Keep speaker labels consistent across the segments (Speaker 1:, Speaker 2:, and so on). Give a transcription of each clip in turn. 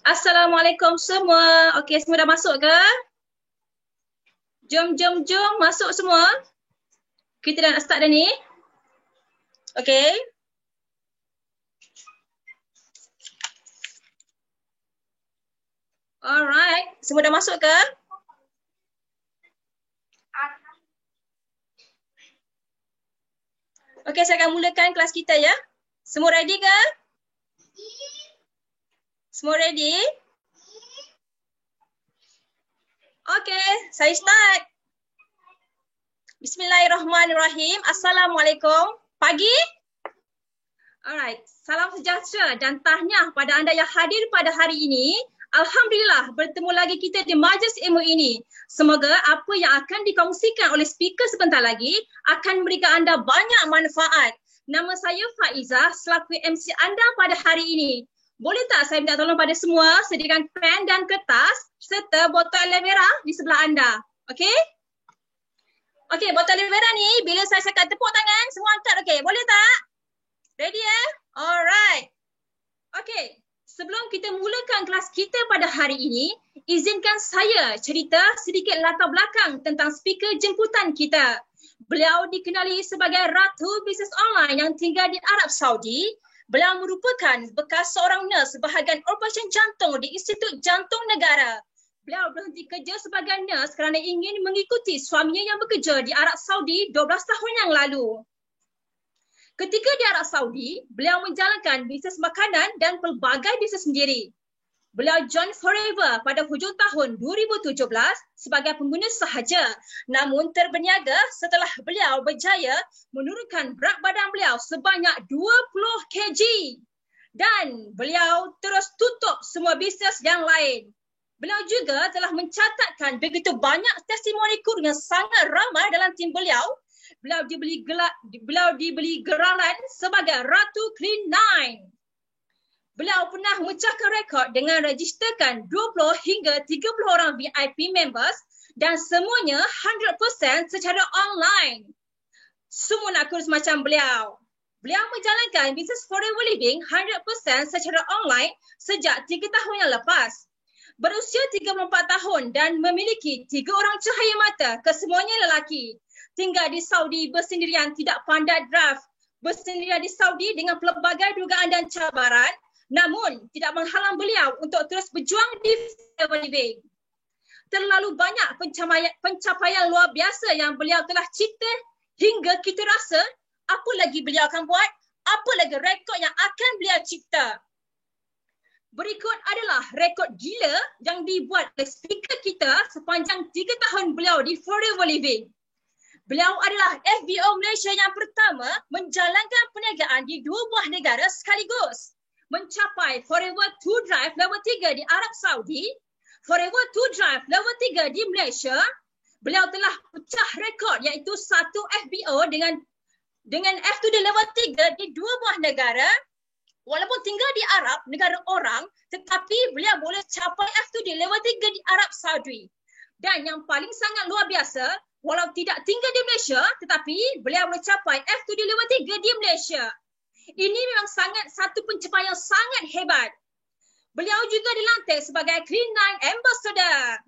Speaker 1: Assalamualaikum semua. Okey, semua dah masuk ke? Jom masuk semua. Kita dah nak start dah ni. Okey. Alright, semua dah masuk ke? Okey, saya akan mulakan kelas kita ya. Semua ready ke? Semua ready? Okey, saya start. Bismillahirrahmanirrahim. Assalamualaikum. Pagi. Alright, salam sejahtera dan tahniah pada anda yang hadir pada hari ini. Alhamdulillah bertemu lagi kita di majlis ilmu ini. Semoga apa yang akan dikongsikan oleh speaker sebentar lagi akan memberikan anda banyak manfaat. Nama saya Faiza selaku MC anda pada hari ini. Boleh tak saya minta tolong pada semua sediakan pen dan kertas serta botol aloe vera di sebelah anda. Okey? Okey, botol aloe vera ni bila saya cakap tepuk tangan semua angkat okey. Boleh tak? Ready ya? Alright. Okey. Sebelum kita mulakan kelas kita pada hari ini, izinkan saya cerita sedikit latar belakang tentang speaker jemputan kita. Beliau dikenali sebagai Ratu Bisnes Online yang tinggal di Arab Saudi. Beliau merupakan bekas seorang nurse bahagian operasi jantung di Institut Jantung Negara. Beliau berhenti kerja sebagai nurse kerana ingin mengikuti suaminya yang bekerja di Arab Saudi 12 tahun yang lalu. Ketika di Arab Saudi, beliau menjalankan bisnes makanan dan pelbagai bisnes sendiri. Beliau join Forever pada hujung tahun 2017 sebagai pengguna sahaja. Namun terberniaga setelah beliau berjaya menurunkan berat badan beliau sebanyak 20 kg. Dan beliau terus tutup semua bisnes yang lain. Beliau juga telah mencatatkan begitu banyak testimoni kur yang sangat ramai dalam tim beliau. Beliau diberi gelaran sebagai Ratu Clean 9. Beliau pernah memecahkan rekod dengan registerkan 20 hingga 30 orang VIP members dan semuanya 100% secara online. Semua nak kurus macam beliau. Beliau menjalankan bisnes Forever Living 100% secara online sejak 3 tahun yang lepas. Berusia 34 tahun dan memiliki 3 orang cahaya mata, kesemuanya lelaki. Tinggal di Saudi bersendirian, tidak pandai drive. Bersendirian di Saudi dengan pelbagai dugaan dan cabaran. Namun, tidak menghalang beliau untuk terus berjuang di Forever Living. Terlalu banyak pencapaian luar biasa yang beliau telah cipta hingga kita rasa apa lagi beliau akan buat, apa lagi rekod yang akan beliau cipta. Berikut adalah rekod gila yang dibuat oleh speaker kita sepanjang 3 tahun beliau di Forever Living. Beliau adalah FBO Malaysia yang pertama menjalankan perniagaan di 2 buah negara sekaligus. Mencapai Forever 2 Drive level 3 di Arab Saudi, Forever 2 Drive level 3 di Malaysia, beliau telah pecah rekod iaitu satu FBO dengan F2D level 3 di 2 buah negara. Walaupun tinggal di Arab, negara orang, tetapi beliau boleh capai F2D level 3 di Arab Saudi. Dan yang paling sangat luar biasa, walau tidak tinggal di Malaysia, tetapi beliau boleh capai F2D level 3 di Malaysia. Ini memang satu pencapaian sangat hebat. Beliau juga dilantik sebagai Clean9 Ambassador.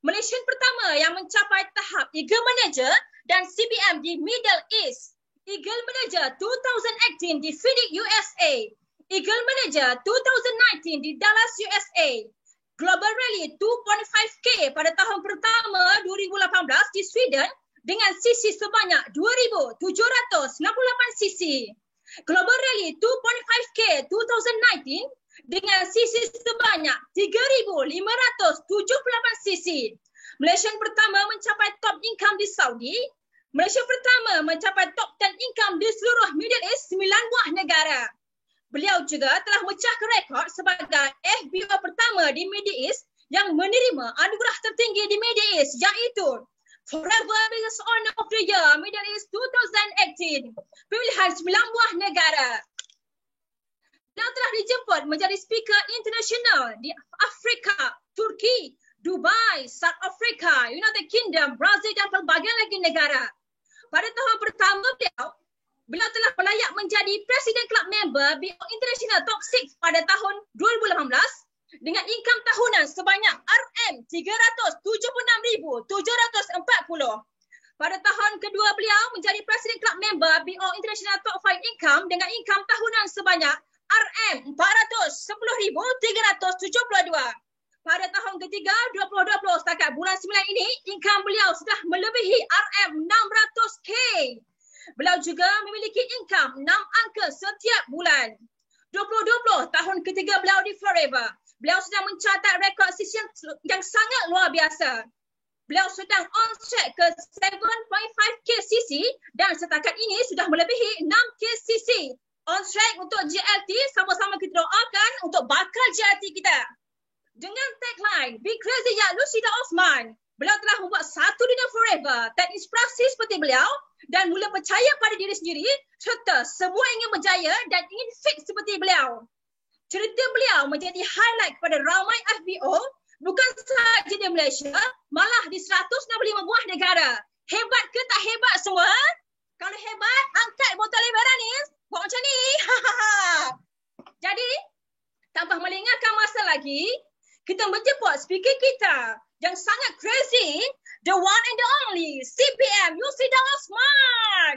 Speaker 1: Malaysian pertama yang mencapai tahap Eagle Manager dan CBM di Middle East. Eagle Manager 2018 di Phoenix, USA. Eagle Manager 2019 di Dallas, USA. Global Rally 2.5K pada tahun pertama 2018 di Sweden dengan cc sebanyak 2,798 cc. Global Rally 2.5K 2019 dengan cc sebanyak 3,578 cc. Malaysian pertama mencapai top income di Saudi. Malaysia pertama mencapai top 10 income di seluruh Middle East 9 buah negara. Beliau juga telah memecahkan rekod sebagai FBO pertama di Middle East yang menerima anugerah tertinggi di Middle East iaitu Forever Business Owner of the Year Middle East 2018, pemilihan 9 buah negara. Beliau telah dijemput menjadi speaker internasional di Afrika, Turki, Dubai, South Africa, United Kingdom, Brazil dan pelbagai lagi negara. Pada tahun pertama beliau telah berlayak menjadi Presiden Club Member BO International Top 6 pada tahun 2018 dengan income tahunan sebanyak RM376,740. Pada tahun kedua beliau menjadi Presiden Club Member BO International Top 5 Income dengan income tahunan sebanyak RM410,372. Pada tahun ketiga 2020 setakat bulan 9 ini, income beliau sudah melebihi RM600K. Beliau juga memiliki income 6 angka setiap bulan. 2020 tahun ketiga beliau di Forever. Beliau sedang mencatat rekod sisi yang sangat luar biasa. Beliau sedang on track ke 7.5K cc dan setakat ini sudah melebihi 6K cc. On track untuk JLT, sama-sama kita doakan untuk bakal JLT kita. Dengan tagline, Be Crazy Ya Lucida Osman, beliau telah membuat satu dunia forever terinspirasi seperti beliau dan mula percaya pada diri sendiri serta semua ingin berjaya dan ingin fit seperti beliau. Cerita beliau menjadi highlight kepada ramai FBO, bukan sahaja di Malaysia, malah di 165 buah negara. Hebat ke tak hebat semua? Kalau hebat, angkat botol lebaran ni. Buat macam ni. Jadi, tanpa melengahkan masa lagi, kita menjemput speaker kita yang sangat crazy, the one and the only CBM Lucida Osman.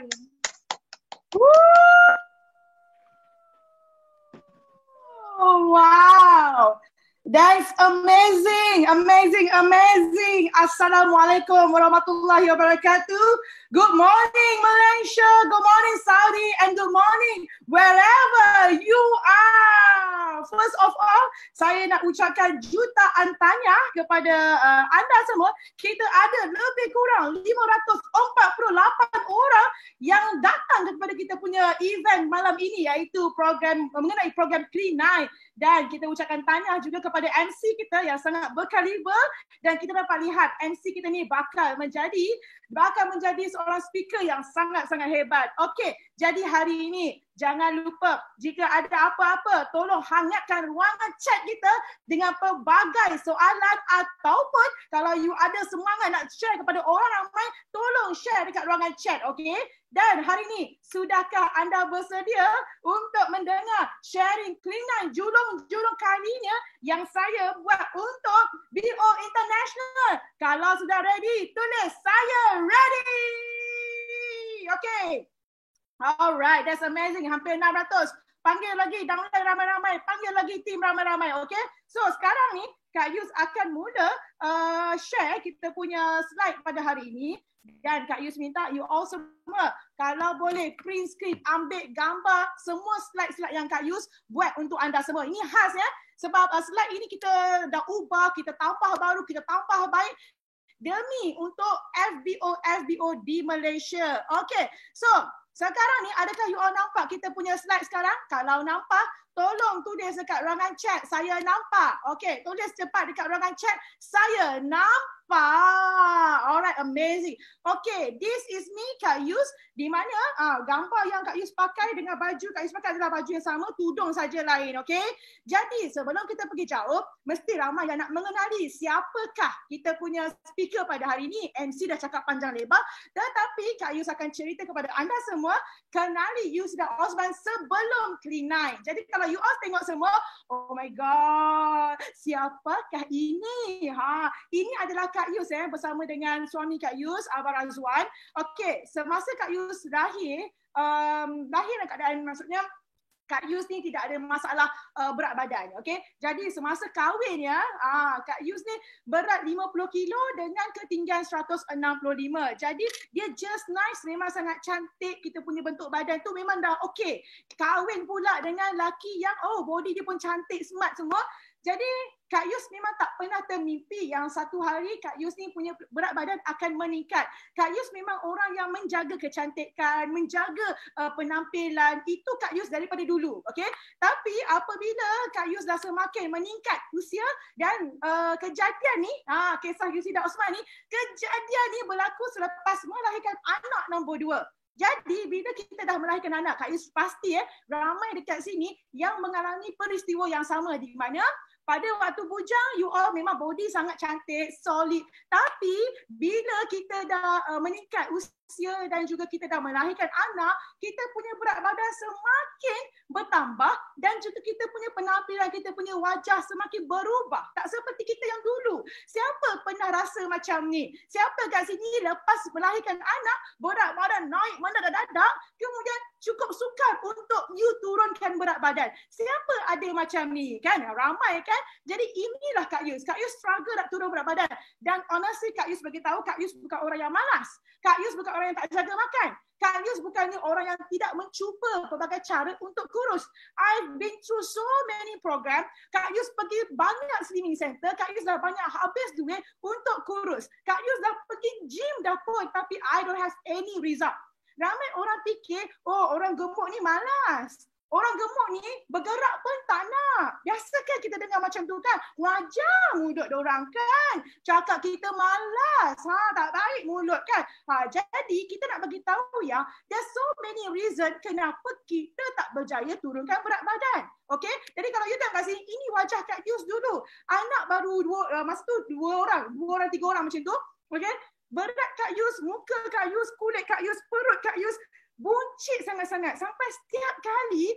Speaker 2: Oh, wow. That's amazing, amazing, amazing. Assalamualaikum warahmatullahi wabarakatuh. Good morning, Malaysia. Good morning, Saudi. And good morning, wherever you are. First of all, saya nak ucapkan jutaan tahniah kepada anda semua. Kita ada lebih kurang 548 orang yang datang kepada kita punya event malam ini, iaitu mengenai program Clean9. Dan kita ucapkan tahniah juga kepada MC kita yang sangat berkaliber, dan kita dapat lihat MC kita ni bakal menjadi seorang speaker yang sangat-sangat hebat. Okey, jadi hari ini jangan lupa, jika ada apa-apa, tolong hangatkan ruangan chat kita dengan pelbagai soalan, ataupun kalau you ada semangat nak share kepada orang ramai, tolong share dekat ruangan chat, okey? Dan hari ini, sudahkah anda bersedia untuk mendengar sharing Clean9 julung-julung kalinya yang saya buat untuk BO International? Kalau sudah ready, tulis saya ready. Okay. Alright, that's amazing. Hampir 600. Panggil lagi, download ramai-ramai. Panggil lagi tim ramai-ramai, okay? So sekarang ni, Kak Yus akan mula share kita punya slide pada hari ini. Dan Kak Yus minta you all semua kalau boleh print screen, ambil gambar semua slide-slide yang Kak Yus buat untuk anda semua. Ini khas ya, sebab slide ini kita dah ubah, kita tambah baru, kita tambah baik demi untuk FBO di Malaysia. Okay, so sekarang ni adakah you all nampak kita punya slide sekarang? Kalau nampak, tolong tulis dekat ruangan chat, saya nampak. Okey, tulis cepat dekat ruangan chat, saya nampak. Alright, amazing. Okay, this is me, Kak Yus. Di mana gambar yang Kak Yus pakai dengan baju Kak Yus pakai adalah baju yang sama, tudung saja lain. Okay, jadi sebelum kita pergi jauh, mesti ramai yang nak mengenali siapakah kita punya speaker pada hari ini. MC dah cakap panjang lebar, tetapi Kak Yus akan cerita kepada anda semua, kenali Yusda Osman sebelum Clean9. Jadi kalau you all tengok semua, oh my god, siapakah ini? Ini adalah Kak Yus bersama dengan suami Kak Yus, Abang Razwan. Okey, semasa Kak Yus lahir dalam keadaan, maksudnya Kak Yus ni tidak ada masalah berat badan. Okey, jadi semasa kahwin ya, Kak Yus ni berat 50 kilo dengan ketinggian 165. Jadi dia just nice, memang sangat cantik. Kita punya bentuk badan tu memang dah okey. Kahwin pula dengan laki yang body dia pun cantik, smart semua. Jadi Kak Yus memang tak pernah termimpi yang satu hari Kak Yus ni punya berat badan akan meningkat. Kak Yus memang orang yang menjaga kecantikan, menjaga penampilan. Itu Kak Yus daripada dulu. Okay? Tapi apabila Kak Yus dah semakin meningkat usia dan kejadian ni, kisah Yusda Osman ni, kejadian ni berlaku selepas melahirkan anak nombor 2. Jadi bila kita dah melahirkan anak, Kak Yus pasti ramai dekat sini yang mengalami peristiwa yang sama, di mana pada waktu bujang, you all memang body sangat cantik, solid. Tapi bila kita dah meningkat usia dan juga kita dah melahirkan anak, kita punya berat badan semakin bertambah dan juga kita punya penampilan, kita punya wajah semakin berubah. Tak seperti kita yang dulu. Siapa pernah rasa macam ni? Siapa kat sini lepas melahirkan anak, berat badan naik mendadak-dadak, kemudian cukup sukar untuk you turunkan berat badan? Siapa ada macam ni? Kan? Ramai kan? Jadi inilah Kak Yus. Kak Yus struggle nak turun berat badan. Dan honestly Kak Yus bagi tahu, Kak Yus bukan orang yang malas. Kak Yus bukan orang yang tak jaga makan. Kak Yus bukannya orang yang tidak mencuba pelbagai cara untuk kurus. I've been through so many program. Kak Yus pergi banyak slimming center. Kak Yus dah banyak habis duit untuk kurus. Kak Yus dah pergi gym dah pun, tapi I don't have any result. Ramai orang fikir, orang gemuk ni malas. Orang gemuk ni bergerak pun tak nak. Biasakan kita dengar macam tu kan. Wajar mulut diorang kan. Cakap kita malas. Tak baik mulut kan. Jadi kita nak bagi tahu ya, there's so many reason kenapa kita tak berjaya turunkan berat badan. Okay? Jadi kalau you tengok kat sini, ini wajah Kak Yus dulu. Anak baru masa tu 2 orang, 3 orang macam tu. Okay? Berat Kak Yus, muka Kak Yus, kulit Kak Yus, perut Kak Yus buncit sangat-sangat. Sampai setiap kali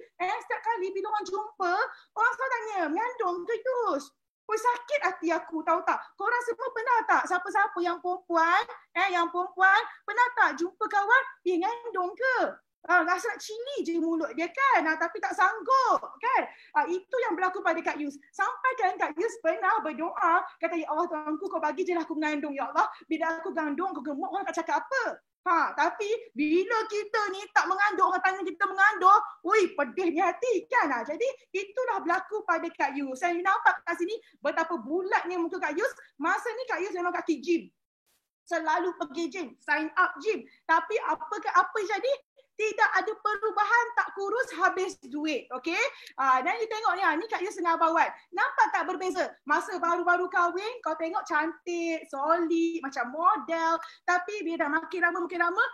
Speaker 2: bila orang jumpa, orang selalu tanya, mengandung ke Yus? Sakit hati aku, tahu tak? Korang semua pernah tak? Siapa-siapa yang perempuan, pernah tak jumpa kawan, mengandung ke? Rasa nak cili je mulut dia kan, tapi tak sanggup kan. Itu yang berlaku pada Kak Yus. Sampai kan Kak Yus pernah berdoa, kata, ya Allah Tuhanku, kau bagi je lah aku mengandung ya Allah. Bila aku mengandung, aku gemuk, orang tak cakap apa. Tapi bila kita ni tak mengandung, orang tanya kita mengandung, pedihnya hati kan. Jadi itulah berlaku pada Kak Yus. Saya nampak kat sini betapa bulatnya muka Kak Yus. Masa ni Kak Yus memang kaki gym. Selalu pergi gym, sign up gym. Tapi apa jadi? Tidak ada perubahan, tak kurus, habis duit. Okay? Dan you tengok ni Kak Yus tengah bawan. Nampak tak berbeza? Masa baru-baru kahwin, kau tengok cantik, solid, macam model. Tapi bila dah makin lama,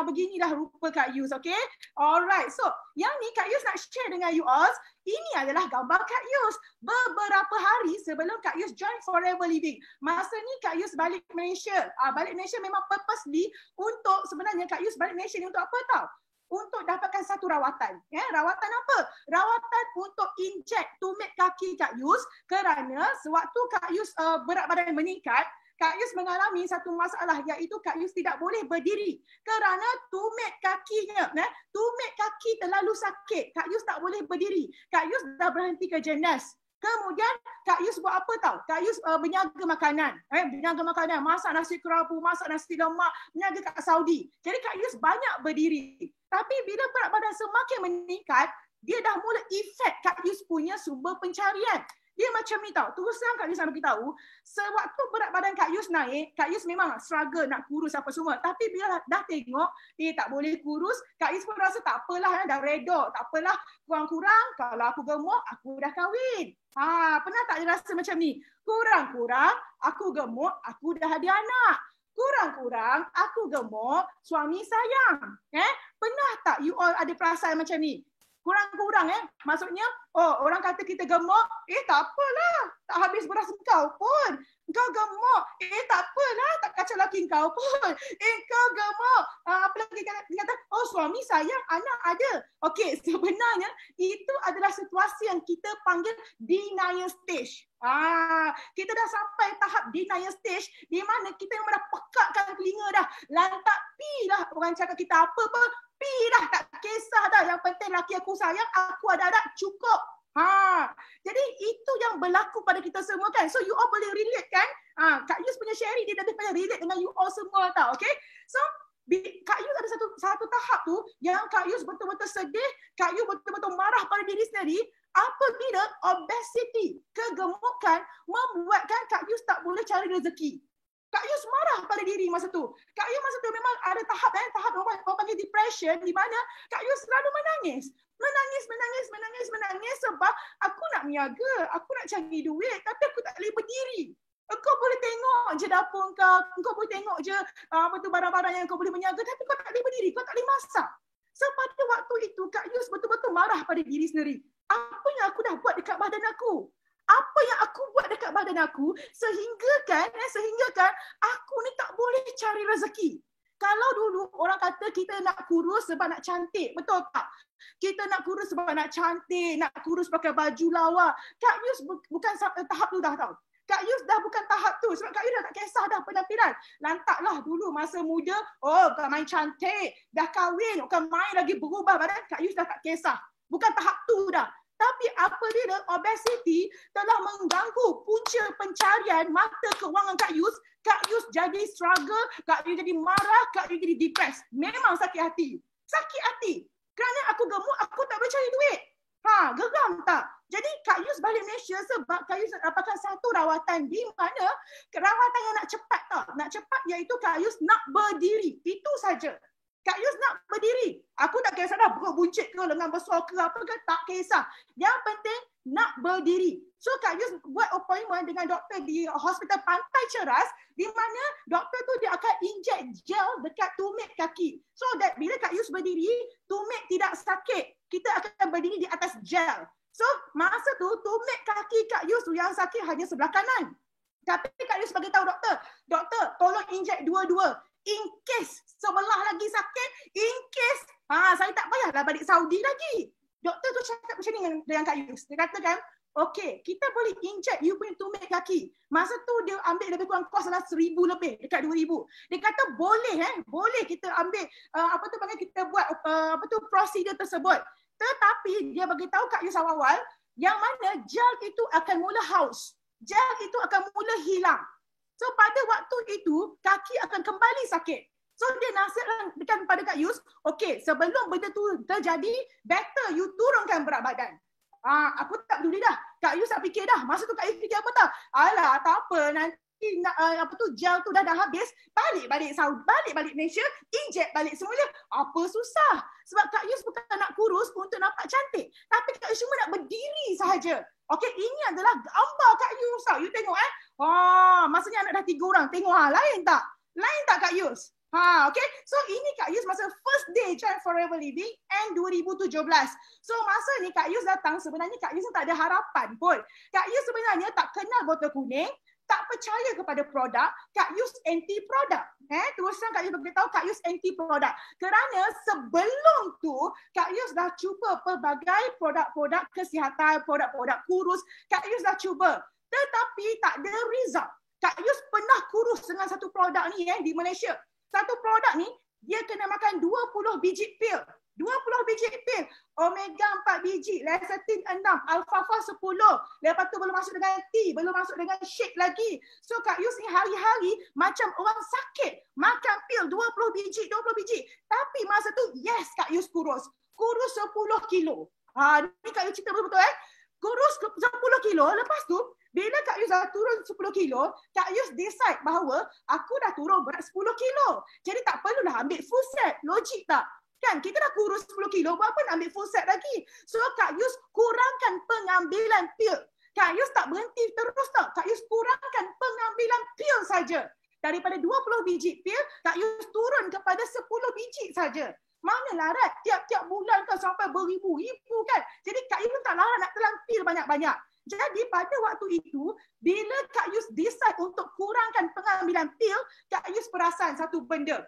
Speaker 2: beginilah rupa Kak Yus. Okay? Alright. So, yang ni Kak Yus nak share dengan you all. Ini adalah gambar Kak Yus beberapa hari sebelum Kak Yus join Forever Living. Masa ni Kak Yus balik Malaysia. Balik Malaysia memang purposely untuk, sebenarnya Kak Yus balik Malaysia ni untuk apa tau? Untuk dapatkan satu rawatan. Rawatan apa? Rawatan untuk inject tumit kaki Kak Yus, kerana sewaktu Kak Yus berat badan meningkat, Kak Yus mengalami satu masalah, iaitu Kak Yus tidak boleh berdiri kerana tumit kakinya, tumit kaki terlalu sakit. Kak Yus tak boleh berdiri. Kak Yus dah berhenti kerja nurse. Kemudian Kak Yus buat apa tau? Kak Yus berniaga makanan. Berniaga makanan, masak nasi kerabu, masak nasi lemak, berniaga kat Saudi. Jadi Kak Yus banyak berdiri. Tapi bila berat badan semakin meningkat, dia dah mula efek Kak Yus punya sumber pencarian. Dia macam ni tau. Terus terang Kak Yus nak beritahu, sewaktu berat badan Kak Yus naik, Kak Yus memang struggle nak kurus apa semua. Tapi bila dah tengok, tak boleh kurus, Kak Yus pun rasa tak apalah, dah redor. Tak apalah, kurang-kurang kalau aku gemuk, aku dah kahwin. Pernah tak rasa macam ni? Kurang-kurang, aku gemuk, aku dah ada anak. Kurang-kurang, aku gemuk, suami sayang. Pernah tak you all ada perasaan macam ni? Kurang-kurang maksudnya, orang kata kita gemuk, tak apalah, tak habis beras kau pun. Kau gemuk, tak apalah, tak kacau laki kau pun. Kau gemuk, apa lagi kata, suami sayang, anak ada. Okey, sebenarnya itu adalah situasi yang kita panggil denial stage. Kita dah sampai tahap denial stage di mana kita memang dah pekakkan telinga dah. Lantak pi lah orang cakap kita apa-apa. Pi dah, tak kisah dah. Yang penting laki aku sayang, aku ada anak, cukup. Jadi itu yang berlaku pada kita semua kan. So you all boleh relate kan? Kak Yus punya sharing dia lebih banyak relate dengan you all semua tau. Okay? So Kak Yus ada satu tahap tu yang Kak Yus betul-betul sedih, Kak Yus betul-betul marah pada diri sendiri apabila obesity, kegemukan membuatkan Kak Yus tak boleh cari rezeki. Kak Yus marah pada diri masa tu. Kak Yus masa tu memang ada tahap orang panggil depression di mana Kak Yus selalu menangis. Menangis sebab aku nak meniaga, aku nak cari duit tapi aku tak boleh berdiri. Kau boleh tengok je dapur kau boleh tengok je barang-barang yang kau boleh meniaga tapi kau tak boleh berdiri, kau tak boleh masak. So pada waktu itu Kak Yus betul-betul marah pada diri sendiri. Apa yang aku dah buat dekat badan aku? Apa yang aku buat dekat badan aku sehingga kan aku ni tak boleh cari rezeki. Kalau dulu orang kata kita nak kurus sebab nak cantik, betul tak? Kita nak kurus sebab nak cantik, nak kurus pakai baju lawa. Kak Yus bukan tahap tu dah tau. Kak Yus dah bukan tahap tu sebab Kak Yus dah tak kisah dah penampilan. Lantaklah dulu masa muda, bukan main cantik, dah kahwin, bukan main lagi berubah badan, Kak Yus dah tak kisah. Bukan tahap tu dah. Tapi apabila obesity telah mengganggu punca pencarian mata kewangan Kak Yus jadi struggle, Kak Yus jadi marah, Kak Yus jadi depressed. Memang sakit hati. Sakit hati. Kerana aku gemuk, aku tak boleh cari duit. Geram tak? Jadi Kak Yus balik Malaysia sebab Kak Yus dapatkan satu rawatan di mana rawatan yang nak cepat tau. Nak cepat iaitu Kak Yus nak berdiri. Itu saja. Kak Yus nak berdiri. Aku tak kisah dah perut buncit ke, lengan besar ke apa ke, tak kisah. Yang penting nak berdiri. So Kak Yus buat appointment dengan doktor di Hospital Pantai Ceras di mana doktor tu dia akan inject gel dekat tumit kaki. So that bila Kak Yus berdiri, tumit tidak sakit. Kita akan berdiri di atas gel. So masa tu tumit kaki Kak Yus tu yang sakit hanya sebelah kanan. Tapi Kak Yus bagi tahu doktor tolong inject dua-dua. In case sebelah lagi sakit, in case saya tak payahlah balik Saudi lagi. Doktor tu cakap macam ni dengan Kak Yus. Dia katakan, okey, kita boleh inject you punya tumit kaki. Masa tu dia ambil lebih kurang kos adalah 1,000 lebih, dekat 2,000. Dia kata boleh kita ambil kita buat prosedur tersebut. Tetapi dia bagi tahu Kak Yus awal-awal yang mana gel itu akan mula haus. Gel itu akan mula hilang. So pada waktu itu kaki akan kembali sakit. So dia nasihatkan pada Kak Yus, okey, sebelum benda tu terjadi, better you turunkan berat badan. Aku tak peduli dah. Kak Yus tak fikir dah. Masa tu Kak Yus fikir apa tau? Alah, tak apa, nanti gel tu dah habis, balik Saudi, balik Malaysia, inject balik semula. Apa susah? Sebab Kak Yus bukan nak kurus untuk nampak cantik, tapi Kak Yus cuma nak berdiri sahaja. Okey, ini adalah gambar Kak Yus tau. You tengok maksudnya anak dah 3 orang. Tengok lain tak? Lain tak Kak Yus? Okay. So ini Kak Yus masa first day Child Forever Living and 2017. So masa ni Kak Yus datang, sebenarnya Kak Yus tak ada harapan pun. Kak Yus sebenarnya tak kenal botol kuning, tak percaya kepada produk, Kak Yus anti produk. Terus terang Kak Yus beritahu Kak Yus anti produk. Kerana sebelum tu Kak Yus dah cuba pelbagai produk-produk kesihatan, produk-produk kurus, Kak Yus dah cuba. Tetapi tak ada result. Kak Yus pernah kurus dengan satu produk ni di Malaysia. Satu produk ni, dia kena makan 20 biji pil. 20 biji pil. Omega 4 biji, lecithin 6, alfalfa 10. Lepas tu belum masuk dengan tea, belum masuk dengan shake lagi. So Kak Yus ni hari-hari macam orang sakit. Makan pil 20 biji. Tapi masa tu, yes Kak Yus kurus. Kurus 10 kilo. Ni Kak Yus cerita betul-betul kurus 10 kilo. Lepas tu, bila Kak Yus dah turun 10 kilo, Kak Yus decide bahawa aku dah turun berat 10 kilo. Jadi tak perlulah ambil full set. Logik tak? Kan kita dah kurus 10 kilo, buat apa nak ambil full set lagi? So Kak Yus kurangkan pengambilan pil. Kak Yus tak berhenti terus tak. Kak Yus kurangkan pengambilan pil saja. Daripada 20 biji pil, Kak Yus turun kepada 10 biji saja. Mana larat tiap-tiap bulan kan sampai beribu-ribu kan. Jadi Kak Yus tak larat nak telan pil banyak-banyak. Jadi pada waktu itu, bila Kak Yus decide untuk kurangkan pengambilan pil, Kak Yus perasan satu benda.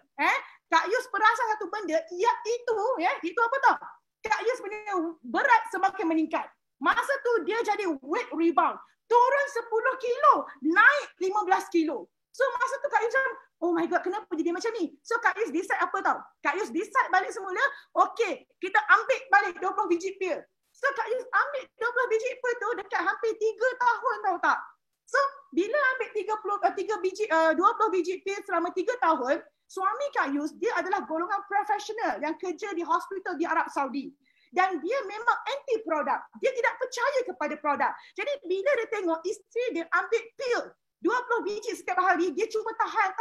Speaker 2: Kak Yus perasan satu benda, itu apa tau? Kak Yus punya berat semakin meningkat. Masa tu dia jadi weight rebound. Turun 10 kilo, naik 15 kilo. So masa tu Kak Yus macam, oh my god, kenapa jadi macam ni? So Kak Yus decide apa tau? Kak Yus decide balik semula, okay, kita ambil balik 20 biji pil. So Kak Yus ambil 20 biji pil tu dekat hampir 3 tahun tahu tak? So bila ambil 20 biji pil selama 3 tahun, suami Kak Yus dia adalah golongan profesional yang kerja di hospital di Arab Saudi. Dan dia memang anti produk. Dia tidak percaya kepada produk. Jadi bila dia tengok isteri dia ambil pil 20 biji setiap hari, dia cuba tahan.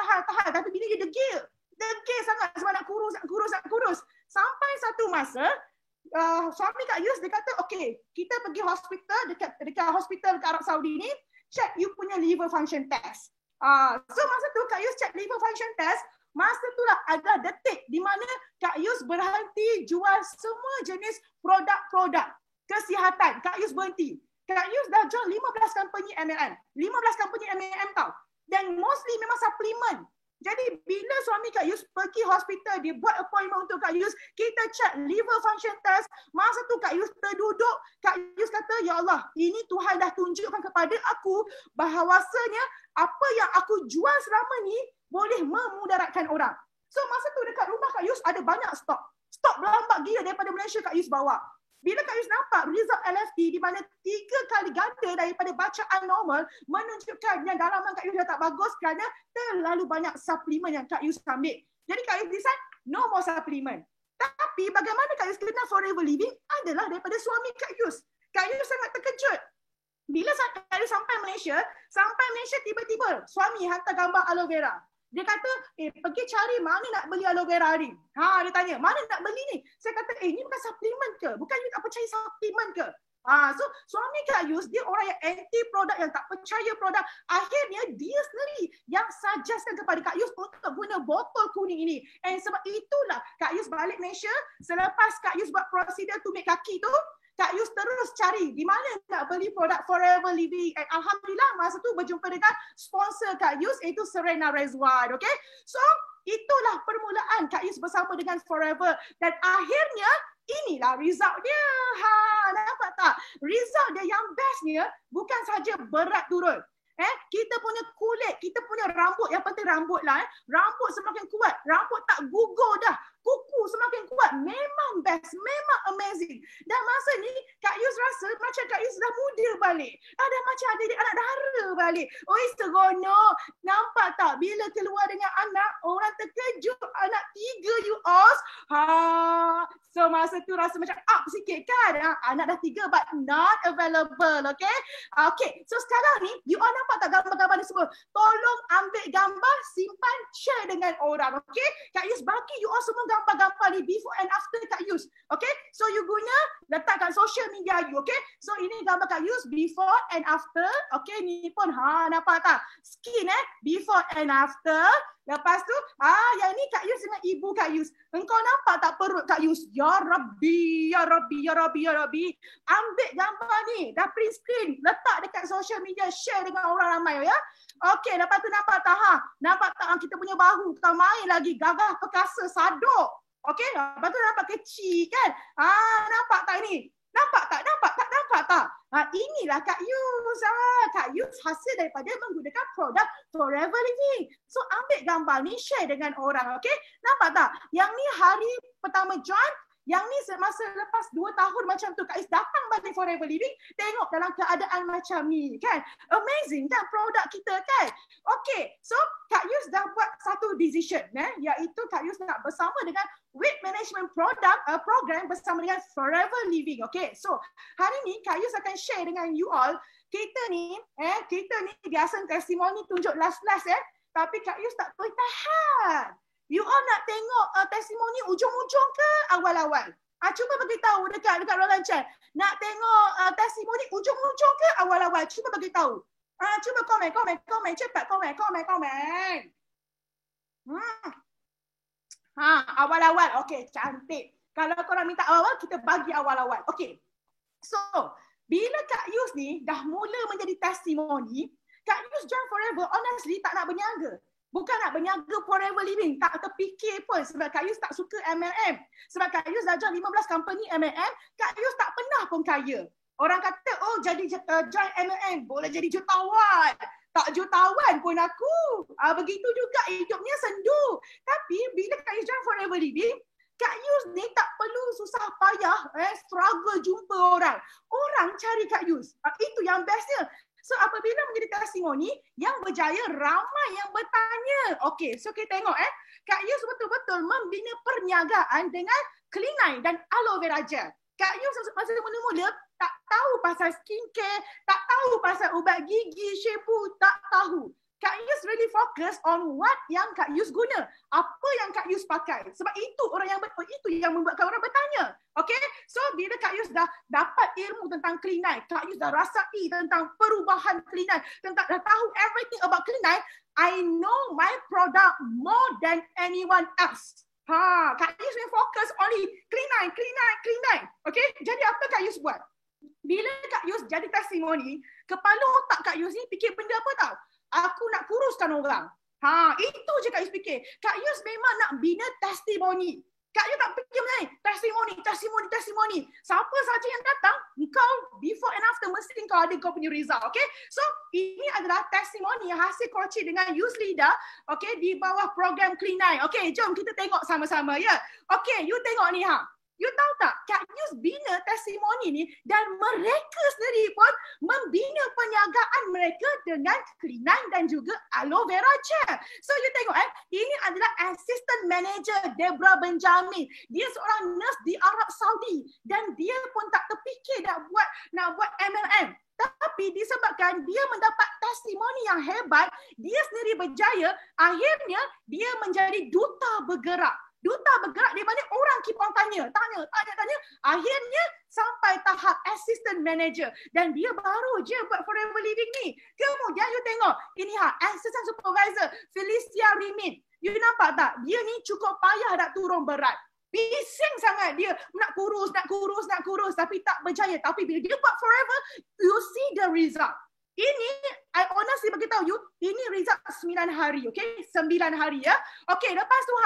Speaker 2: Tapi bila dia degil sangat sebab nak kurus. Sampai satu masa, suami Kak Yus dia kata, okay, kita pergi hospital, dekat hospital kat Arab Saudi ni, check you punya liver function test. So masa tu Kak Yus check liver function test, masa tu lah adalah detik di mana Kak Yus berhenti jual semua jenis produk-produk kesihatan. Kak Yus berhenti. Kak Yus dah jual 15 company MLM. 15 company MLM tau. Dan mostly memang suplemen. Jadi bila suami Kak Yus pergi hospital, dia buat appointment untuk Kak Yus, kita check liver function test. Masa tu Kak Yus terduduk, Kak Yus kata, ya Allah, ini Tuhan dah tunjukkan kepada aku bahawasanya apa yang aku jual selama ni boleh memudaratkan orang. So masa tu dekat rumah Kak Yus ada banyak stok. Stok berlambak gila daripada Malaysia Kak Yus bawa. Bila Kak Yus nampak result LFT di mana 3 kali ganda daripada bacaan normal, menunjukkan yang dalaman Kak Yus dah tak bagus kerana terlalu banyak suplemen yang Kak Yus ambil. Jadi Kak Yus decide no more suplemen. Tapi bagaimana Kak Yus kenal Forever Living adalah daripada suami Kak Yus. Kak Yus sangat terkejut. Bila Kak Yus sampai Malaysia tiba-tiba suami hantar gambar aloe vera. Dia kata, pergi cari mana nak beli aloe vera ni. Dia tanya, mana nak beli ni? Saya kata, ni bukan suplemen ke? Bukan you tak percaya suplemen ke? So suami Kak Yus, dia orang yang anti produk, yang tak percaya produk. Akhirnya dia sendiri yang suggestkan kepada Kak Yus untuk guna botol kuning ini. And sebab itulah Kak Yus balik Malaysia, selepas Kak Yus buat prosedur tumit kaki tu, Kak Yus terus cari di mana nak beli produk Forever Living. And Alhamdulillah masa tu berjumpa dengan sponsor Kak Yus iaitu Serena Rezwan. Okay? So itulah permulaan Kak Yus bersama dengan Forever. Dan akhirnya inilah result dia. Nampak tak? Result dia yang bestnya bukan saja berat turun. Kita punya kulit, kita punya rambut, yang penting rambut lah. Rambut semakin kuat, rambut tak gugur dah. Kuku semakin kuat, memang best, memang amazing. Dan masa ni Kak Yus rasa macam Kak Yus dah muda balik. Ada macam ada anak dara balik. Oi seronok. Nampak tak bila keluar dengan anak, orang terkejut. Anak 3 you all. So masa tu rasa macam up sikit kan. Anak dah 3 but not available. Okay. Okay. So sekarang ni you all nampak tak gambar-gambar ni semua? Tolong ambil gambar, simpan, share dengan orang. Okay. Kak Yus bagi you all semua gambar-gambar ni before and after Kak Yus. Okay. So you guna letak kat social media you. Okay. So ini gambar Kak Yus before and after. Okay. Ni pun nampak tak? Skin before and after. Lepas tu, yang ni Kak Yus dengan ibu Kak Yus. Engkau nampak tak perut Kak Yus? Ya Rabbi, ya Rabbi, ya Rabbi, ya Rabbi. Ambil gambar ni, dah print screen, letak dekat social media, share dengan orang ramai ya. Okey, lepas tu nampak tak? Nampak tak kita punya bahu? Kita main lagi, gagah perkasa, sadok. Okey, lepas tu nampak kecil kan? Nampak tak ni? Nampak tak? Inilah Kak Yus. Kak Yus hasil daripada menggunakan produk Forever Living. So ambil gambar ni, share dengan orang. Okay? Nampak tak? Yang ni hari pertama join, Yang ni semasa lepas 2 tahun macam tu, Kak Yus datang balik Forever Living, tengok dalam keadaan macam ni kan. Amazing kan produk kita kan. Okay, so Kak Yus dah buat satu decision iaitu Kak Yus nak bersama dengan weight management program bersama dengan Forever Living. Okay, so hari ni Kak Yus akan share dengan you all, kita ni biasa testimoni tunjuk last-last tapi Kak Yus tak boleh tahan. You all nak tengok testimoni ujung-ujung ke awal-awal? Cuba bagi tahu dekat ruangan chat. Nak tengok testimoni ujung-ujung ke awal-awal? Cuba bagi tahu. Cuba komen cepat komen. Awal-awal. Okey, cantik. Kalau korang minta awal-awal, kita bagi awal-awal. Okey. So, bila Kak Yus ni dah mula menjadi testimoni, Kak Yus join Forever honestly tak nak berniaga. Bukan nak berniaga Forever Living, tak terfikir pun sebab Kak Yus tak suka MLM. Sebab Kak Yus dah join 15 company MLM, Kak Yus tak pernah pun kaya. Orang kata, oh jadi join MLM, boleh jadi jutawan. Tak jutawan pun aku. Begitu juga hidupnya sendu. Tapi bila Kak Yus join Forever Living, Kak Yus ni tak perlu susah payah, struggle jumpa orang. Orang cari Kak Yus. Itu yang bestnya. So apabila menjadi testimoni yang berjaya, ramai yang bertanya. Okey, so kita tengok Kak Yus betul-betul membina perniagaan dengan Clean9 dan aloe vera gel. Kak Yus masa mula-mula tak tahu pasal skincare, tak tahu pasal ubat gigi, shampoo, tak tahu. Kak Yus really fokus on what yang Kak Yus guna. Apa yang Kak Yus pakai. Sebab itu itu yang membuatkan orang bertanya. Okay? So bila Kak Yus dah dapat ilmu tentang Clean9, Kak Yus dah rasai tentang perubahan Clean9, dah tahu everything about Clean9, I know my product more than anyone else. Kak Yus ni fokus only Clean9. Okay? Jadi apa Kak Yus buat? Bila Kak Yus jadi testimoni, kepala otak Kak Yus ni fikir benda apa tau? Aku nak kuruskan orang. Itu je Kak Yus fikir. Kak Yus memang nak bina testimoni. Kak Yus tak fikir macam ni. Testimoni. Siapa saja yang datang, kau before and after mesti kau ada kau punya result. Okay? So, ini adalah testimoni hasil kongsi dengan Yus Leader, okay, di bawah program Clean9. Okay, jom kita tengok sama-sama ya. Okay, you tengok ni You tahu tak, Kak Yus bina testimoni ni dan mereka sendiri pun membina perniagaan mereka dengan Clean9 dan juga aloe vera gel. So you tengok ini adalah assistant manager Debra Benjamin. Dia seorang nurse di Arab Saudi dan dia pun tak terfikir nak buat MLM. Tapi disebabkan dia mendapat testimoni yang hebat, dia sendiri berjaya, akhirnya dia menjadi duta bergerak. Duta bergerak di mana orang keep on tanya. Akhirnya sampai tahap assistant manager. Dan dia baru je buat Forever Living ni. Kemudian you tengok, ini assistant supervisor Felicia Rimin. You nampak tak? Dia ni cukup payah nak turun berat. Bising sangat dia nak kurus tapi tak berjaya. Tapi bila dia buat Forever, you see the result. Ini, I honestly beritahu you, ini result 9 hari, okay? 9 hari ya. Okay, lepas tu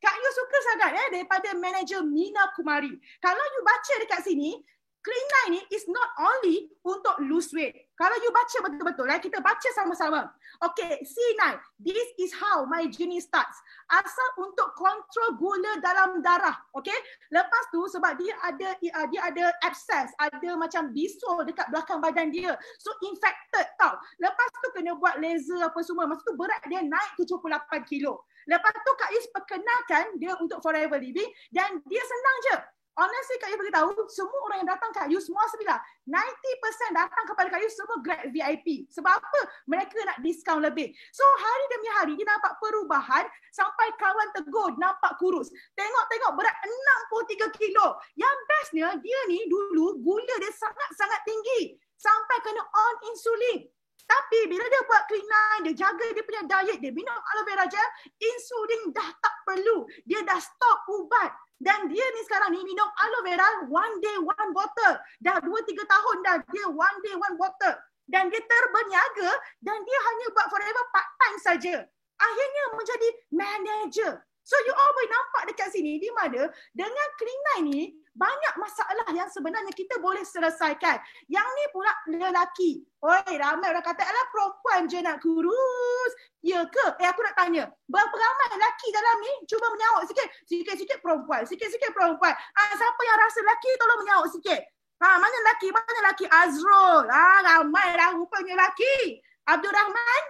Speaker 2: Kak Yus suka sangat daripada manager Mina Kumari. Kalau you baca dekat sini, Clean9 ni is not only untuk lose weight. Kalau you baca betul-betul, kita baca sama-sama. Okay, C9, this is how my journey starts. Asal untuk kontrol gula dalam darah. Okay, lepas tu sebab dia ada abscess, ada macam bisul dekat belakang badan dia. So infected tau. Lepas tu kena buat laser apa semua. Masa tu berat dia naik 78 kilo. Lepas tu Kak Yus perkenalkan dia untuk Forever Living dan dia senang je. Honestly Kak Yus beritahu, semua orang yang datang Kak Yus, semua sebilah 90% datang kepada Kak Yus semua grade VIP. Sebab apa? Mereka nak diskaun lebih. So hari demi hari dia nampak perubahan sampai kawan tegur nampak kurus. Tengok berat 63 kilo. Yang bestnya dia ni dulu gula dia sangat-sangat tinggi. Sampai kena on insulin. Tapi bila dia buat Clean9, dia jaga dia punya diet, dia minum aloe vera gel, insulin dah tak perlu. Dia dah stop ubat. Dan dia ni sekarang ni minum aloe vera one day one bottle. Dah 2-3 tahun dah dia one day one bottle. Dan dia terberniaga dan dia hanya buat Forever part time saja. Akhirnya menjadi manager. So you all boleh nampak dekat sini di mana dengan Clean9 ni banyak masalah yang sebenarnya kita boleh selesaikan. Yang ni pula lelaki. Oi, ramai orang kata, alah perempuan je nak kurus. Ya ke? Aku nak tanya, berapa ramai lelaki dalam ni? Cuba menyaut sikit. Sikit-sikit perempuan. Sikit-sikit perempuan. Siapa yang rasa lelaki tolong menyaut sikit. Mana lelaki? Mana lelaki? Azrul. Ramai lah rupanya lelaki. Abdul Rahman,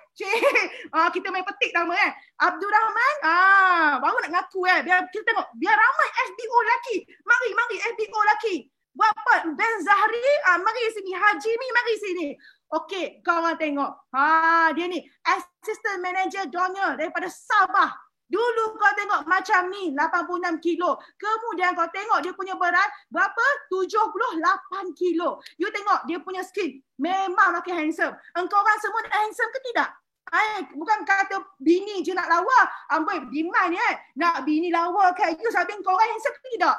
Speaker 2: kita main petik nama kan. Abdul Rahman, baru nak ngaku biar kita tengok, biar ramai FBO lelaki. Mari FBO lelaki. Buat apa? Ben Zahri, mari sini. Haji Mi, mari sini. Okey, kau orang tengok. Dia ni assistant manager Donier daripada Sabah. Dulu kau tengok macam ni, 86 kilo. Kemudian kau tengok dia punya berat berapa? 78 kilo. You tengok dia punya skin. Memang makin handsome. Engkau orang semua nak handsome ke tidak? Bukan kata bini je nak lawa. Amboi, demand nak bini lawa kan. You habis engkau orang handsome ke tidak?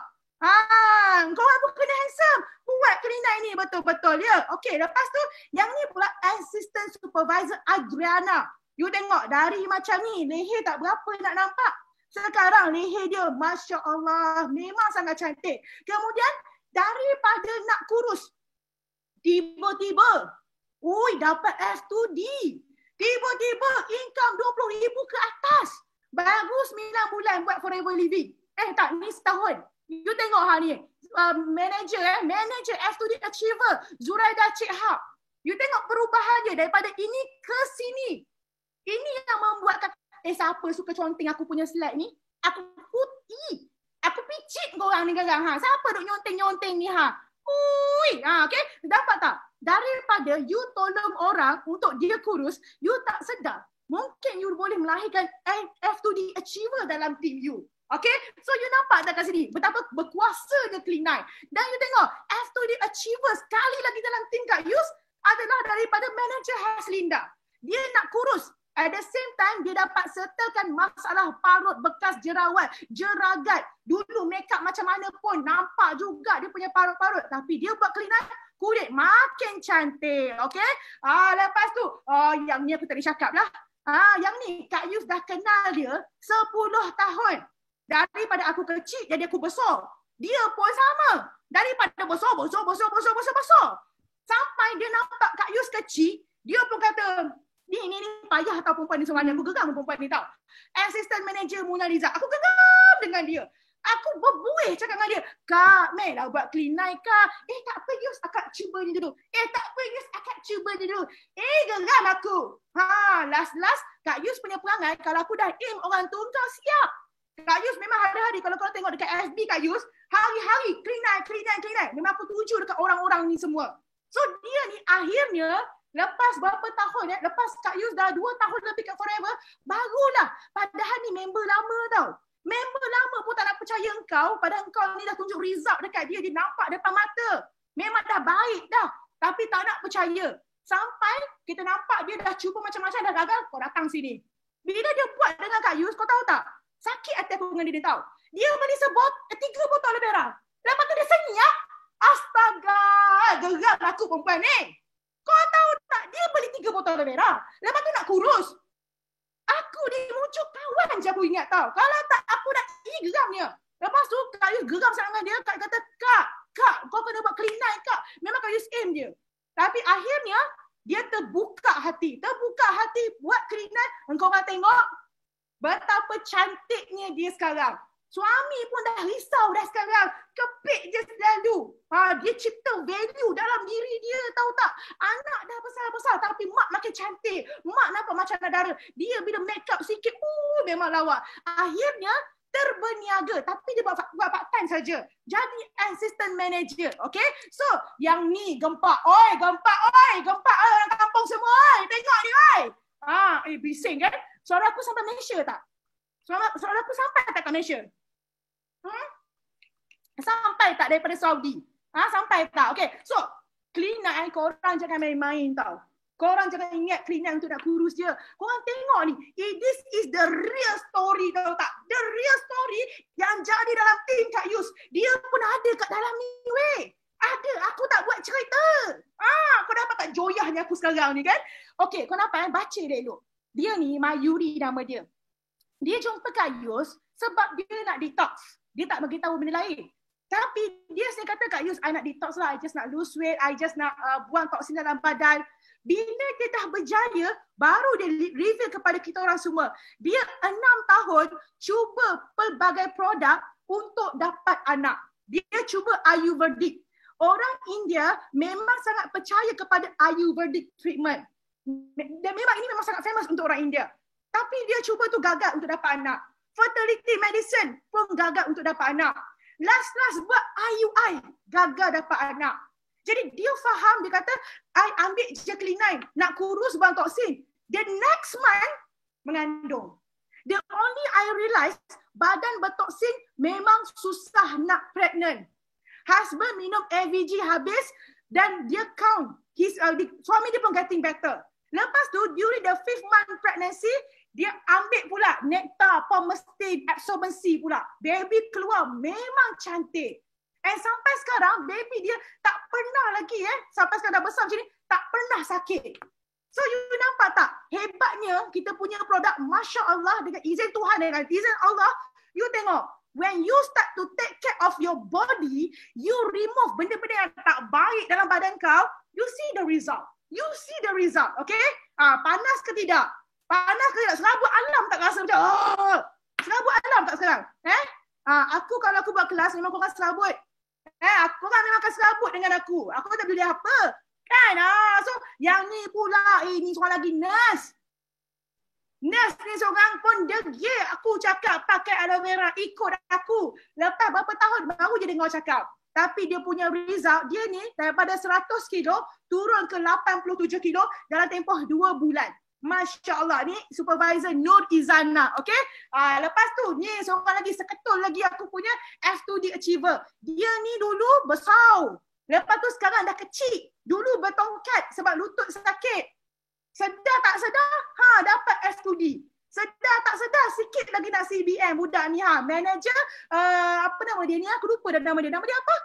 Speaker 2: Engkau orang pun kena handsome. Buat Clean9 ni betul-betul ya. Okey, lepas tu yang ni pula assistant supervisor Adriana. You tengok dari macam ni, leher tak berapa nak nampak. Sekarang leher dia, Masya Allah, memang sangat cantik. Kemudian daripada nak kurus, tiba-tiba, dapat F2D. Tiba-tiba income 20,000 ke atas. Baru 9 bulan buat Forever Living. Tak, ni setahun. You tengok ni, manager F2D Achiever, Zuraida Cik Hab. You tengok perubahan dia daripada ini ke sini. Ini yang membuatkan, siapa suka conteng aku punya slide ni? Aku putih. Aku picit korang ni garang. Siapa duk nyonteng-nyonteng ni okay? Dapat tak? Daripada you tolong orang untuk dia kurus, you tak sedar. Mungkin you boleh melahirkan F2D Achiever dalam team you. Okay? So you nampak tak kat sini? Betapa berkuasanya Clean9. Dan you tengok, F2D Achiever sekali lagi dalam team Kak Yus adalah daripada manager Haslinda. Dia nak kurus. At the same time, dia dapat settlekan masalah parut bekas jerawat, jeragat. Dulu makeup macam mana pun nampak juga dia punya parut-parut. Tapi dia buat Clean9, kulit makin cantik. Okay? Lepas tu, yang ni aku tak boleh cakap lah. Yang ni, Kak Yus dah kenal dia 10 tahun. Daripada aku kecil, jadi aku besar. Dia pun sama. Daripada besar. Sampai dia nampak Kak Yus kecil, dia pun kata, Ni payah tau perempuan ni sebenarnya. Aku geram perempuan ni tau. Assistant manager Mona Lisa. Aku geram dengan dia. Aku berbuih cakap dengan dia. Kak, Mel lah buat Clean9 kak. Tak apa Yus, akak cuba ni dulu. Tak apa Yus, akak cuba ni dulu. Geram aku. Last Kak Yus punya perangai, kalau aku dah aim orang tu, kau siap. Kak Yus memang hari-hari kalau kau tengok dekat FB Kak Yus, hari-hari Clean9. Memang aku tuju dekat orang-orang ni semua. So dia ni akhirnya lepas berapa tahun lepas Kak Yus dah 2 tahun lebih kat Forever, barulah, padahal ni member lama tau. Member lama pun tak nak percaya engkau, padahal engkau ni dah tunjuk result dekat dia, dia nampak depan mata. Memang dah baik dah, tapi tak nak percaya. Sampai kita nampak dia dah cuba macam-macam, dah gagal, kau datang sini. Bila dia buat dengan Kak Yus, kau tahu tak? Sakit hati aku dengan dia tahu. Dia beli 3 botol lebih merah. Lepas tu dia senyap. Astaga, geram aku perempuan ni. Kau tahu tak, dia beli 3 botol merah. Lepas tu nak kurus. Aku ni muncul kawan je aku ingat tau. Kalau tak, aku dah geramnya. Lepas tu, Kak Yus geram sangat dia. Kak kata, Kak, kau kena buat Clean9 Kak. Memang Kak Yus aim dia. Tapi akhirnya, dia terbuka hati. Buat Clean9. Engkau orang tengok betapa cantiknya dia sekarang. Suami pun dah risau dah sekarang. Kepik je selalu. Dia cipta value dalam diri dia, tahu tak? Anak dah besar-besar tapi mak makin cantik. Mak nampak macam darah. Dia bila make up sikit, memang lawa. Akhirnya terberniaga tapi dia buat part time saja. Jadi assistant manager, okay? So, yang ni gempak. Gempak orang kampung semua. Tengok ni, bising kan? Suara aku sampai Malaysia tak? Suara aku sampai tak kat Malaysia? Sampai tak daripada Saudi? Sampai tak? Okay, so Clean9 korang jangan main-main tau. Korang jangan ingat Clean9 untuk nak kurus je. Korang tengok ni, this is the real story, tahu tak? The real story yang jadi dalam tim Kak Yus. Dia pun ada kat dalam ni weh. Ada, aku tak buat cerita. Kau dapat tak joyahnya aku sekarang ni kan? Okay, kau nampak baca dia elok. Dia ni Mayuri nama dia. Dia jumpa Kak Yus Sebab dia nak detox. Dia tak bagi tahu benda lain. Tapi dia saya kata, Kak Yus, I nak detox lah. I just nak lose weight. I just nak buang toksin dalam badan. Bila dia dah berjaya, baru dia reveal kepada kita orang semua. Dia 6 tahun cuba pelbagai produk untuk dapat anak. Dia cuba Ayurvedic. Orang India memang sangat percaya kepada Ayurvedic treatment. Dan memang ini memang sangat famous untuk orang India. Tapi dia cuba tu gagal untuk dapat anak. Fertility medicine pun gagal untuk dapat anak. Last buat IUI, gagal dapat anak. Jadi dia faham, dia kata, I ambil je Clean9, nak kurus buang toksin. The next month, mengandung. The only I realize, badan bertoksin memang susah nak pregnant. Husband minum AVG habis dan dia count. Suami dia pun getting better. Lepas tu, during the 5th month pregnancy, dia ambil pula nektar, pomestin, absorbency pula. Baby keluar memang cantik. And sampai sekarang, baby dia tak pernah lagi sampai sekarang dah besar macam ni, tak pernah sakit. So you nampak tak? Hebatnya kita punya produk, Masya Allah, dengan izin Tuhan, dengan izin Allah, you tengok. When you start to take care of your body, you remove benda-benda yang tak baik dalam badan kau, you see the result. You see the result, okay? Panas ke tidak? Panas ke tidak? Serabut alam tak rasa macam, serabut alam tak sekarang? Aku kalau aku buat kelas, memang korang serabut. Korang memang akan serabut dengan aku. Aku tak boleh apa. Kan? So, yang ni pula, ni seorang lagi nurse. Nurse ni seorang pun degil aku cakap pakai aloe vera, ikut aku. Lepas berapa tahun baru je dengar cakap. Tapi dia punya result, dia ni daripada 100 kilo turun ke 87 kilo dalam tempoh 2 bulan. Masya Allah, ni supervisor Nur Izana, okay? Lepas tu, ni seorang lagi, seketul lagi aku punya F2D achiever. Dia ni dulu besar. Lepas tu sekarang dah kecil. Dulu bertongkat sebab lutut sakit. Sedar tak sedar, dapat F2D. Sedar tak sedar, sikit lagi nak CBM budak ni. Manager, apa nama dia ni? Aku lupa dah nama dia. Nama dia apa?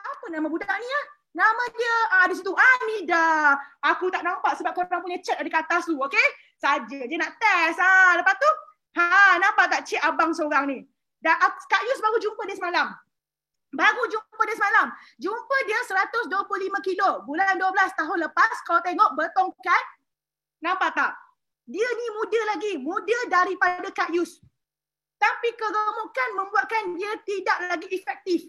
Speaker 2: Apa nama budak ni? Nama dia, di situ, Nida. Aku tak nampak sebab korang punya chat ada kat atas tu, okay? Saja je nak test. Lepas tu, nampak tak cik abang seorang ni? Dan Kak Yus baru jumpa dia semalam. Jumpa dia 125 kilo. Bulan 12 tahun lepas, kau tengok bertongkat. Nampak tak? Dia ni muda lagi. Muda daripada Kak Yus. Tapi kegemukan membuatkan dia tidak lagi efektif.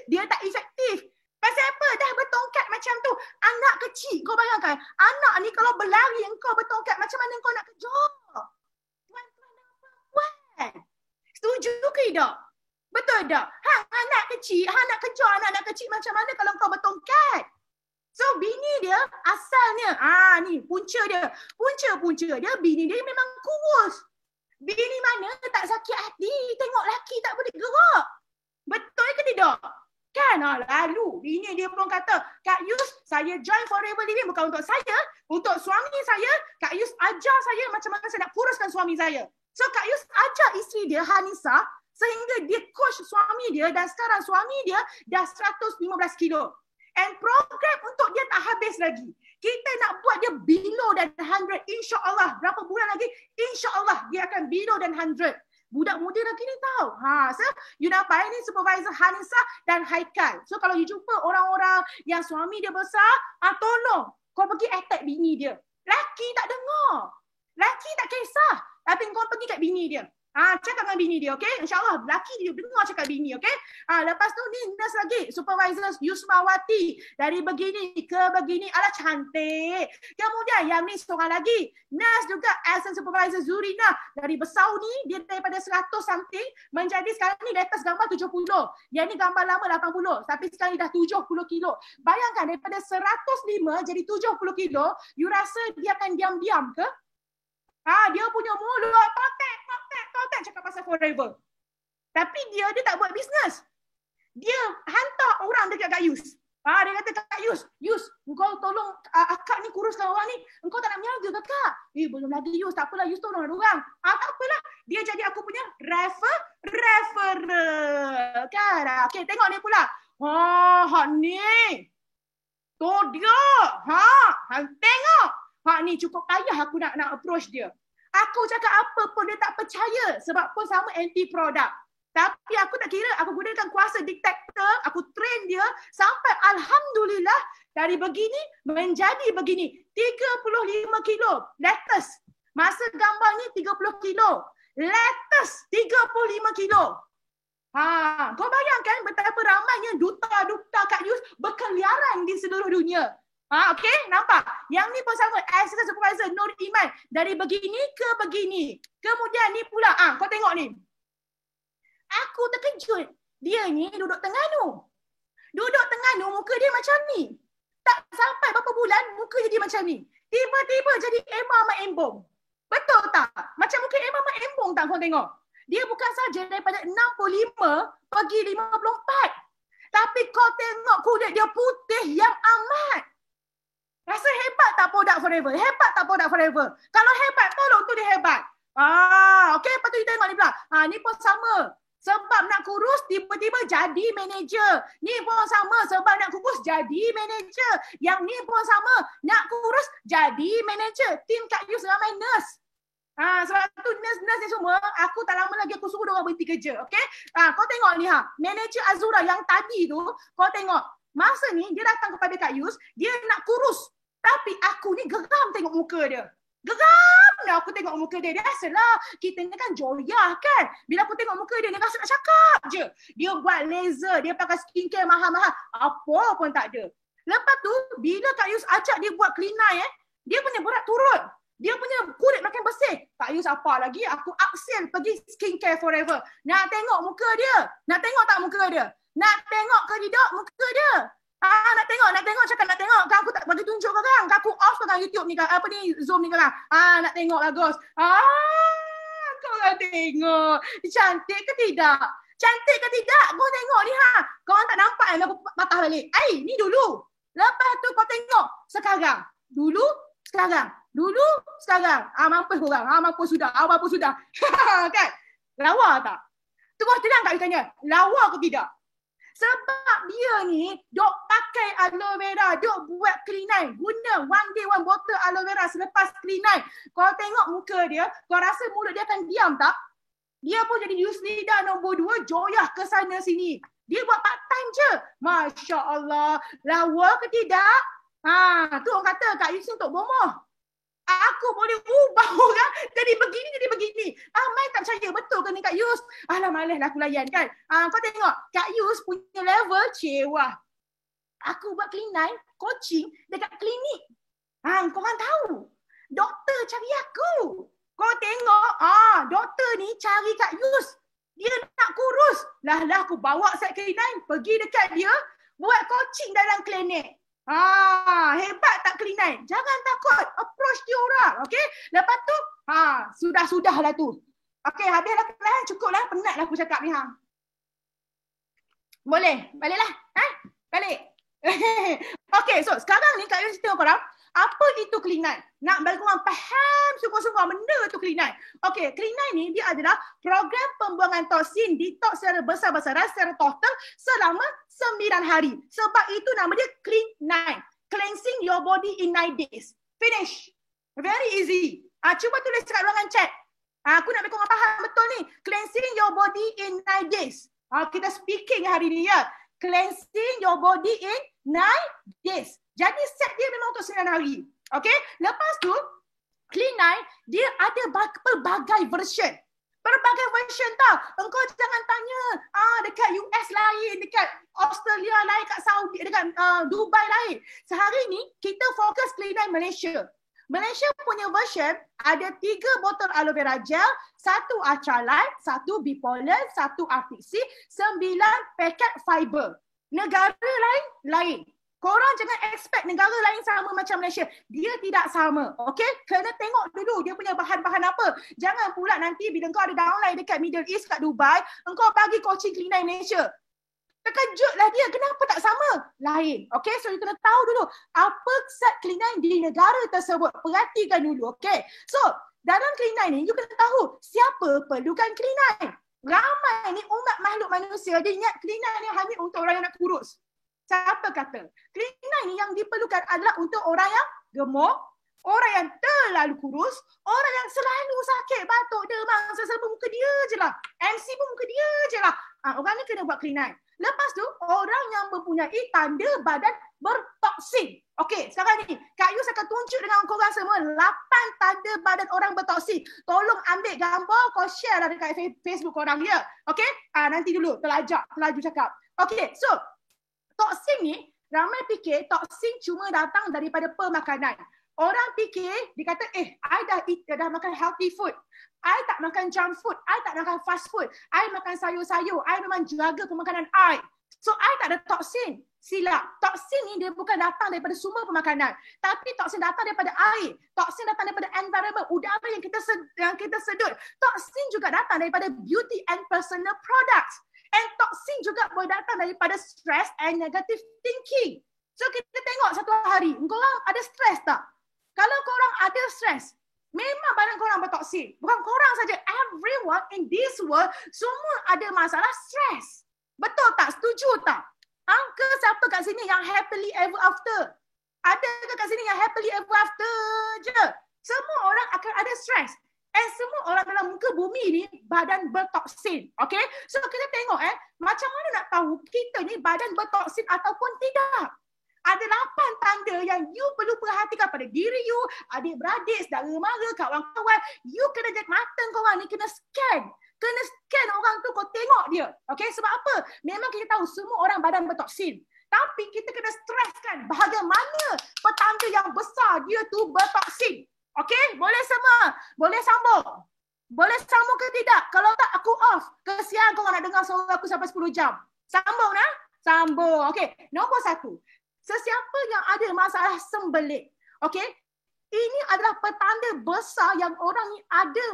Speaker 2: Dia tak efektif. Pasal apa? Dah bertongkat macam tu. Anak kecil, kau bayangkan. Anak ni kalau berlari engkau bertongkat, macam mana kau nak kejar? Tuan-tuan dan puan-puan. Setuju ke tidak? Betul tak? Anak kecil, nak kejar anak-anak kecil macam mana kalau kau bertongkat? So bini dia asalnya, ni punca dia. Punca dia, bini dia memang kurus. Bini mana tak sakit hati tengok laki tak boleh gerak. Betul ke tidak? Kan? Lalu bini dia pun kata, Kak Yus, saya join Forever Living bukan untuk saya, untuk suami saya. Kak Yus ajar saya macam mana saya nak kuruskan suami saya. So Kak Yus ajar isteri dia, Hanisa, sehingga dia coach suami dia dan sekarang suami dia dah 115 kilo. And program untuk dia tak habis lagi. Kita nak buat dia below than 100. InsyaAllah. Berapa bulan lagi? InsyaAllah dia akan below than 100. Budak muda lagi ni tahu. So you nampak ini supervisor Hanisa dan Haikal. So kalau you jumpa orang-orang yang suami dia besar, tolong kau pergi attack bini dia. Laki tak dengar. Laki tak kisah. Tapi kau pergi kat bini dia. Cakap dengan bini dia, okay? InsyaAllah laki dia dengar cakap bini, okay? Lepas tu ni nurse lagi, supervisor Yusmawati. Dari begini ke begini, alah cantik. Kemudian yang ni seorang lagi, nurse juga assistant supervisor Zurina. Dari besar ni, dia daripada 100 something, menjadi sekarang ni latest gambar 70. Yang ni gambar lama 80, tapi sekarang ni dah 70 kilo. Bayangkan daripada 105 jadi 70 kilo, you rasa dia akan diam-diam ke? Dia punya mulut totek cakap pasal Forever. Tapi dia tak buat bisnes. Dia hantar orang dekat Kak Yus. Dia kata, Kak Yus, engkau tolong akak ni kuruskan orang ni. Engkau tak nak menjaga ke Kak? Belum lagi Yus, tak apalah Yus tolong orang. Tak apalah. Dia jadi aku punya referral. Kan? Okay, tengok ni pula. Hak ni. Tu dia. Tengok. Ni cukup payah aku nak approach dia. Aku cakap apa pun dia tak percaya sebab pun sama anti produk. Tapi aku tak kira, aku gunakan kuasa detector, aku train dia sampai alhamdulillah dari begini menjadi begini. 35 kilo lettuce. Masa gambar ni 30 kilo. Lettuce 35 kilo. Kau bayangkan betapa ramainya duta-duta Kak Yus berkeliaran di seluruh dunia. Okey, nampak? Yang ni pun sama, assistant supervisor Nur Iman. Dari begini ke begini. Kemudian ni pula, kau tengok ni. Aku terkejut. Dia ni duduk Terengganu. Duduk Terengganu, muka dia macam ni. Tak sampai berapa bulan, muka jadi macam ni. Tiba-tiba jadi Emma Mak Embong. Betul tak? Macam muka Emma Mak Embong tak kau tengok? Dia bukan saja daripada 65 pergi 54. Tapi kau tengok kulit dia putih yang amat. Rasa hebat tak produk Forever? Hebat tak produk Forever? Kalau hebat, tolong tu dia hebat. Okey, lepas tu kita tengok ni pula. Ni pun sama. Sebab nak kurus, tiba-tiba jadi manager. Ni pun sama. Sebab nak kurus, jadi manager. Yang ni pun sama. Nak kurus, jadi manager. Tim Kak Yus ramai nurse. Sebab tu nurse-nurse ni semua, aku tak lama lagi aku suruh diorang berhenti kerja. Okey? Kau tengok ni manager Azura yang tadi tu, kau tengok. Masa ni, dia datang kepada Kak Yus, dia nak kurus. Tapi aku ni geram tengok muka dia. Geram lah aku tengok muka dia. Biasalah, kita ni kan joyah kan. Bila aku tengok muka dia, dia rasa nak cakap je. Dia buat laser, dia pakai skincare mahal-mahal. Apa pun tak ada. Lepas tu, bila Kak Yus ajak dia buat clean eye, dia punya berat turun. Dia punya kulit makin bersih. Kak Yus apa lagi? Aku upsell pergi skincare Forever. Nak tengok muka dia? Nak tengok tak muka dia? Nak tengok ke tidak muka dia? Nak tengok, cakap nak tengok. Kan aku tak bagi tunjuk kau kan. Aku off kan YouTube ni kan. Apa ni, Zoom ni kan. Nak tengok lah Gos. Kau nak tengok. Cantik ke tidak? Cantik ke tidak? Kau tengok ni Kau orang tak nampak aku patah balik. Ni dulu. Lepas tu kau tengok sekarang. Dulu, sekarang. Dulu, sekarang. Mampus korang. Mampus sudah. Mampus sudah. Kan? Lawa tak? Terus terang Kak Yus tanya. Lawa ke tidak? Sebab dia ni dok pakai aloe vera, dok buat clean eye. Guna one day one bottle aloe vera selepas clean eye. Kau tengok muka dia, kau rasa mulut dia akan diam tak? Dia pun jadi Yusnida nombor 2, joyah ke sana sini. Dia buat part time je. Masya Allah. Lawa ke tidak? Tu orang kata Kak Yus untuk bomoh. Aku boleh ubah orang jadi begini. Mai tak percaya betul ke ni Kak Yus? Alah malas lah aku layan kan. Kau tengok Kak Yus punya level cewa. Aku buat clean eye, coaching dekat klinik. Korang tahu. Doktor cari aku. Kau tengok, doktor ni cari Kak Yus. Dia nak kurus. Lah aku bawa set clean eye, pergi dekat dia, buat coaching dalam klinik. Hebat tak clean eye? Jangan takut, approach dia orang, okey? Lepas tu, sudah-sudahlah tu. Okey, habislah kelas, cukuplah, penatlah aku cakap ni Boleh? Baliklah. Balik. Okey, so sekarang ni Kak Yus tengok korang, apa itu clean eye? Nak bagi korang faham sungguh-sungguh benda tu clean eye. Okey, clean eye ni dia adalah program pembuangan toksin detox secara besar-besaran secara total selama 9 hari. Sebab itu nama dia clean eye. Cleansing your body in 9 days. Finish. Very easy. Cuba tulis kat ruangan chat. Aku nak bagi korang faham betul ni. Cleansing your body in 9 days. Kita speaking hari ni ya. Cleansing your body in 9 days. Jadi set dia memang untuk 9 hari. Okay? Lepas tu, clean eye, dia ada pelbagai version. Pelbagai version tau. Engkau jangan tanya, dekat US lain, dekat Australia lain, dekat Saudi, dekat Dubai lain. Sehari ni, kita fokus clean eye Malaysia. Malaysia punya version ada 3 botol aloe vera gel, 1 Ultralight, 1 Bipolar, 1 RTC, 9 paket fiber. Negara lain. Korang jangan expect negara lain sama macam Malaysia. Dia tidak sama. Okay? Kena tengok dulu dia punya bahan-bahan apa. Jangan pula nanti bila kau ada downline dekat Middle East, kat Dubai, engkau bagi coaching clean eye Malaysia. Terkejutlah dia. Kenapa tak sama? Lain. Okay? So, you kena tahu dulu apa set clean eye di negara tersebut. Perhatikan dulu. Okay? So, dalam clean eye ni, you kena tahu siapa perlukan clean eye. Ramai ni umat makhluk manusia, dia ingat clean eye ni hanya untuk orang yang nak kurus. Siapa kata? Clean eye ni yang diperlukan adalah untuk orang yang gemuk, orang yang terlalu kurus, orang yang selalu sakit, batuk, demam, selalu muka dia je lah. MC pun muka dia je lah. Orang ni kena buat clean eye. Lepas tu, orang yang mempunyai tanda badan bertoksin. Okey, sekarang ni, Kak Yus akan tunjuk dengan korang semua 8 tanda badan orang bertoksin. Tolong ambil gambar, kau share lah dekat Facebook korang ya. Okey, nanti dulu, terlaju cakap. Okey, so, toksin ni, ramai fikir toksin cuma datang daripada pemakanan. Orang fikir, dia kata, I dah makan healthy food. I tak makan junk food. I tak makan fast food. I makan sayur-sayur. I memang jaga pemakanan I. So, I tak ada toksin. Silap. Toksin ni dia bukan datang daripada sumber pemakanan. Tapi toksin datang daripada air. Toksin datang daripada environment, udara yang kita sedut. Toksin juga datang daripada beauty and personal products. And toksin juga boleh datang daripada stress and negative thinking. So, kita tengok satu hari, korang ada stress tak? Kalau korang ada stres, memang badan korang bertoksin. Bukan korang saja, everyone in this world semua ada masalah stres. Betul tak? Setuju tak? Ke siapa kat sini yang happily ever after? Ada ke kat sini yang happily ever after je? Semua orang akan ada stres. And semua orang dalam muka bumi ni badan bertoksin. Okay? So kita tengok macam mana nak tahu kita ni badan bertoksin ataupun tidak. Ada 8 tanda yang you perlu perhatikan pada diri you, adik-beradik, saudara mara, kawan-kawan. You kena jaga mata korang ni, kena scan. Kena scan orang tu, kau tengok dia. Okay, sebab apa? Memang kita tahu semua orang badan bertoksin. Tapi kita kena streskan bagaimana petanda yang besar dia tu bertoksin. Okay, boleh semua? Boleh sambung? Boleh sambung ke tidak? Kalau tak, aku off. Kesian korang nak dengar suara aku sampai 10 jam. Sambung nah? Sambung. Okay, nombor 1. Sesiapa yang ada masalah sembelit, okey, ini adalah petanda besar yang orang ni ada